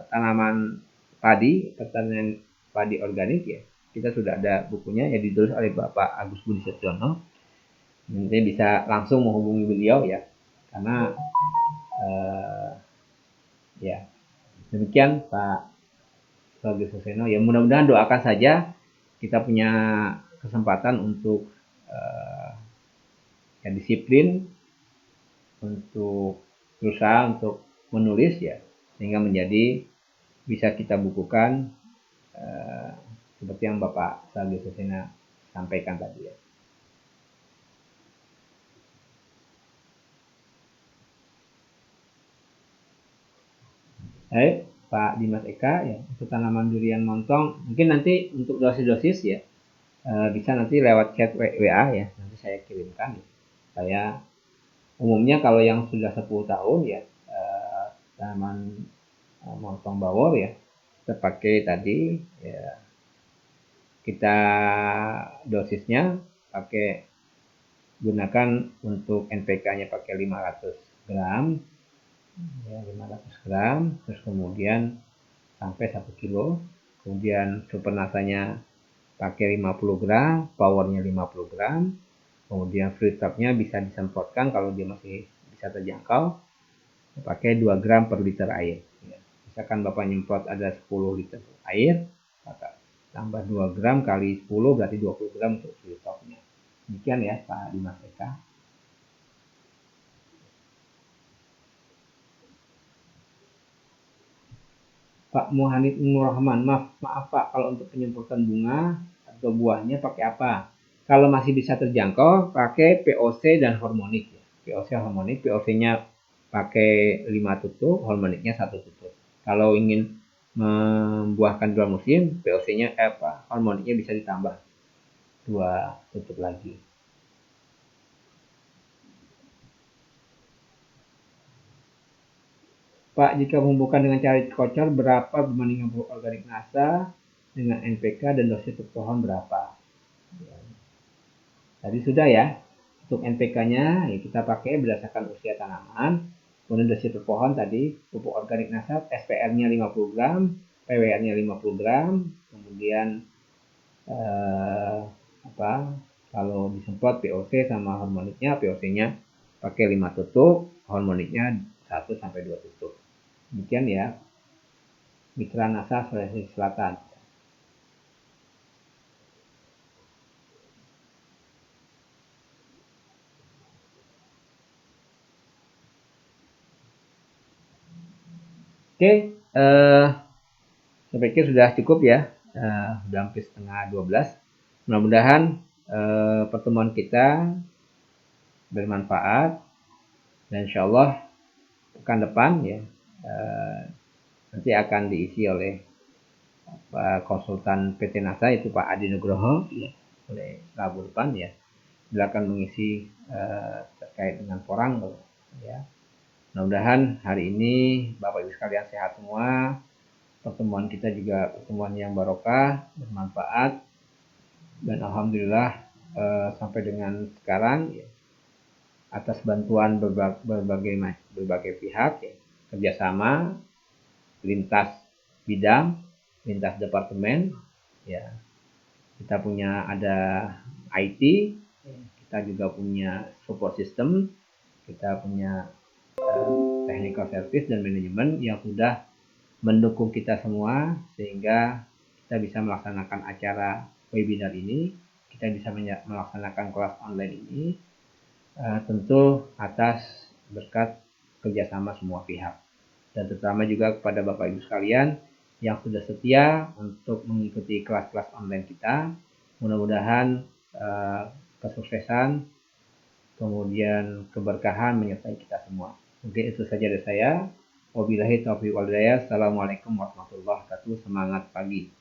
tanaman padi, pertanian padi organik ya, kita sudah ada bukunya yang ditulis oleh Bapak Agus Budi Setyono. Nanti bisa langsung menghubungi beliau ya. Karena ya demikian Pak Agus Suseno. Ya mudah-mudahan doakan saja kita punya kesempatan untuk ya disiplin untuk berusaha untuk menulis ya sehingga menjadi bisa kita bukukan seperti yang Bapak Agus Suseno sampaikan tadi ya. Baik, Pak Dimas Eka ya untuk tanaman durian montong mungkin nanti untuk dosis-dosis ya bisa nanti lewat chat WA ya nanti saya kirimkan ya. Saya umumnya kalau yang sudah 10 tahun ya tanaman montong bawor ya kita pakai tadi ya kita dosisnya gunakan untuk NPK-nya pakai 500 gram ya 500 gram, terus kemudian sampai 1 kilo, kemudian super nasanya pakai 50 gram, powernya 50 gram, kemudian free topnya bisa disemprotkan kalau dia masih bisa terjangkau, pakai 2 gram per liter air. Ya. Misalkan Bapak nyemprot ada 10 liter air, maka tambah 2 gram kali 10 berarti 20 gram untuk free topnya. Demikian ya Pak Dimas Eka. Pak Muhammad Nur Rahman, maaf Pak, kalau untuk penyemprotan bunga atau buahnya pakai apa? Kalau masih bisa terjangkau, pakai POC dan hormonik. POC hormonik, POC-nya pakai 5 tutup, hormoniknya 1 tutup. Kalau ingin membuahkan 2 musim, POC-nya hormoniknya bisa ditambah 2 tutup lagi. Pak, jika menumbuhkan dengan cara kocor, berapa perbandingan pupuk organik NASA dengan NPK dan dosis per pohon berapa? Tadi sudah ya. Untuk NPK-nya ya kita pakai berdasarkan usia tanaman. Kemudian dosis per pohon tadi pupuk organik NASA SPR-nya 50 gram, PWR-nya 50 gram, kemudian eh, apa? Kalau disemprot POC sama hormoniknya, POC-nya pakai 5 tutup, hormoniknya 1 sampai 2 tutup. Demikian ya. Mitra NASA Sulawesi Selatan. Oke, saya pikir sudah cukup ya. Sudah hampir setengah 12. Mudah-mudahan pertemuan kita bermanfaat dan insya Allah pekan depan ya nanti akan diisi oleh konsultan PT NASA itu Pak Adi Nugroho ya, oleh Rabu depan ya. Beliau akan mengisi terkait dengan porang ya. Mudah-mudahan hari ini Bapak Ibu sekalian sehat semua. Pertemuan kita juga pertemuan yang barokah, bermanfaat, dan alhamdulillah sampai dengan sekarang ya, atas bantuan berbagai pihak ya, kerjasama lintas bidang, lintas departemen ya. Kita punya ada IT, kita juga punya support system, kita punya technical service dan manajemen yang sudah mendukung kita semua sehingga kita bisa melaksanakan acara webinar ini, kita bisa melaksanakan kelas online ini, tentu atas berkat kerjasama semua pihak. Dan terutama juga kepada Bapak Ibu sekalian yang sudah setia untuk mengikuti kelas-kelas online kita. Mudah-mudahan kesuksesan, kemudian keberkahan menyertai kita semua. Mungkin itu saja dari saya. Wabillahi taufiq wal hidayah. Assalamualaikum warahmatullahi wabarakatuh. Semangat pagi.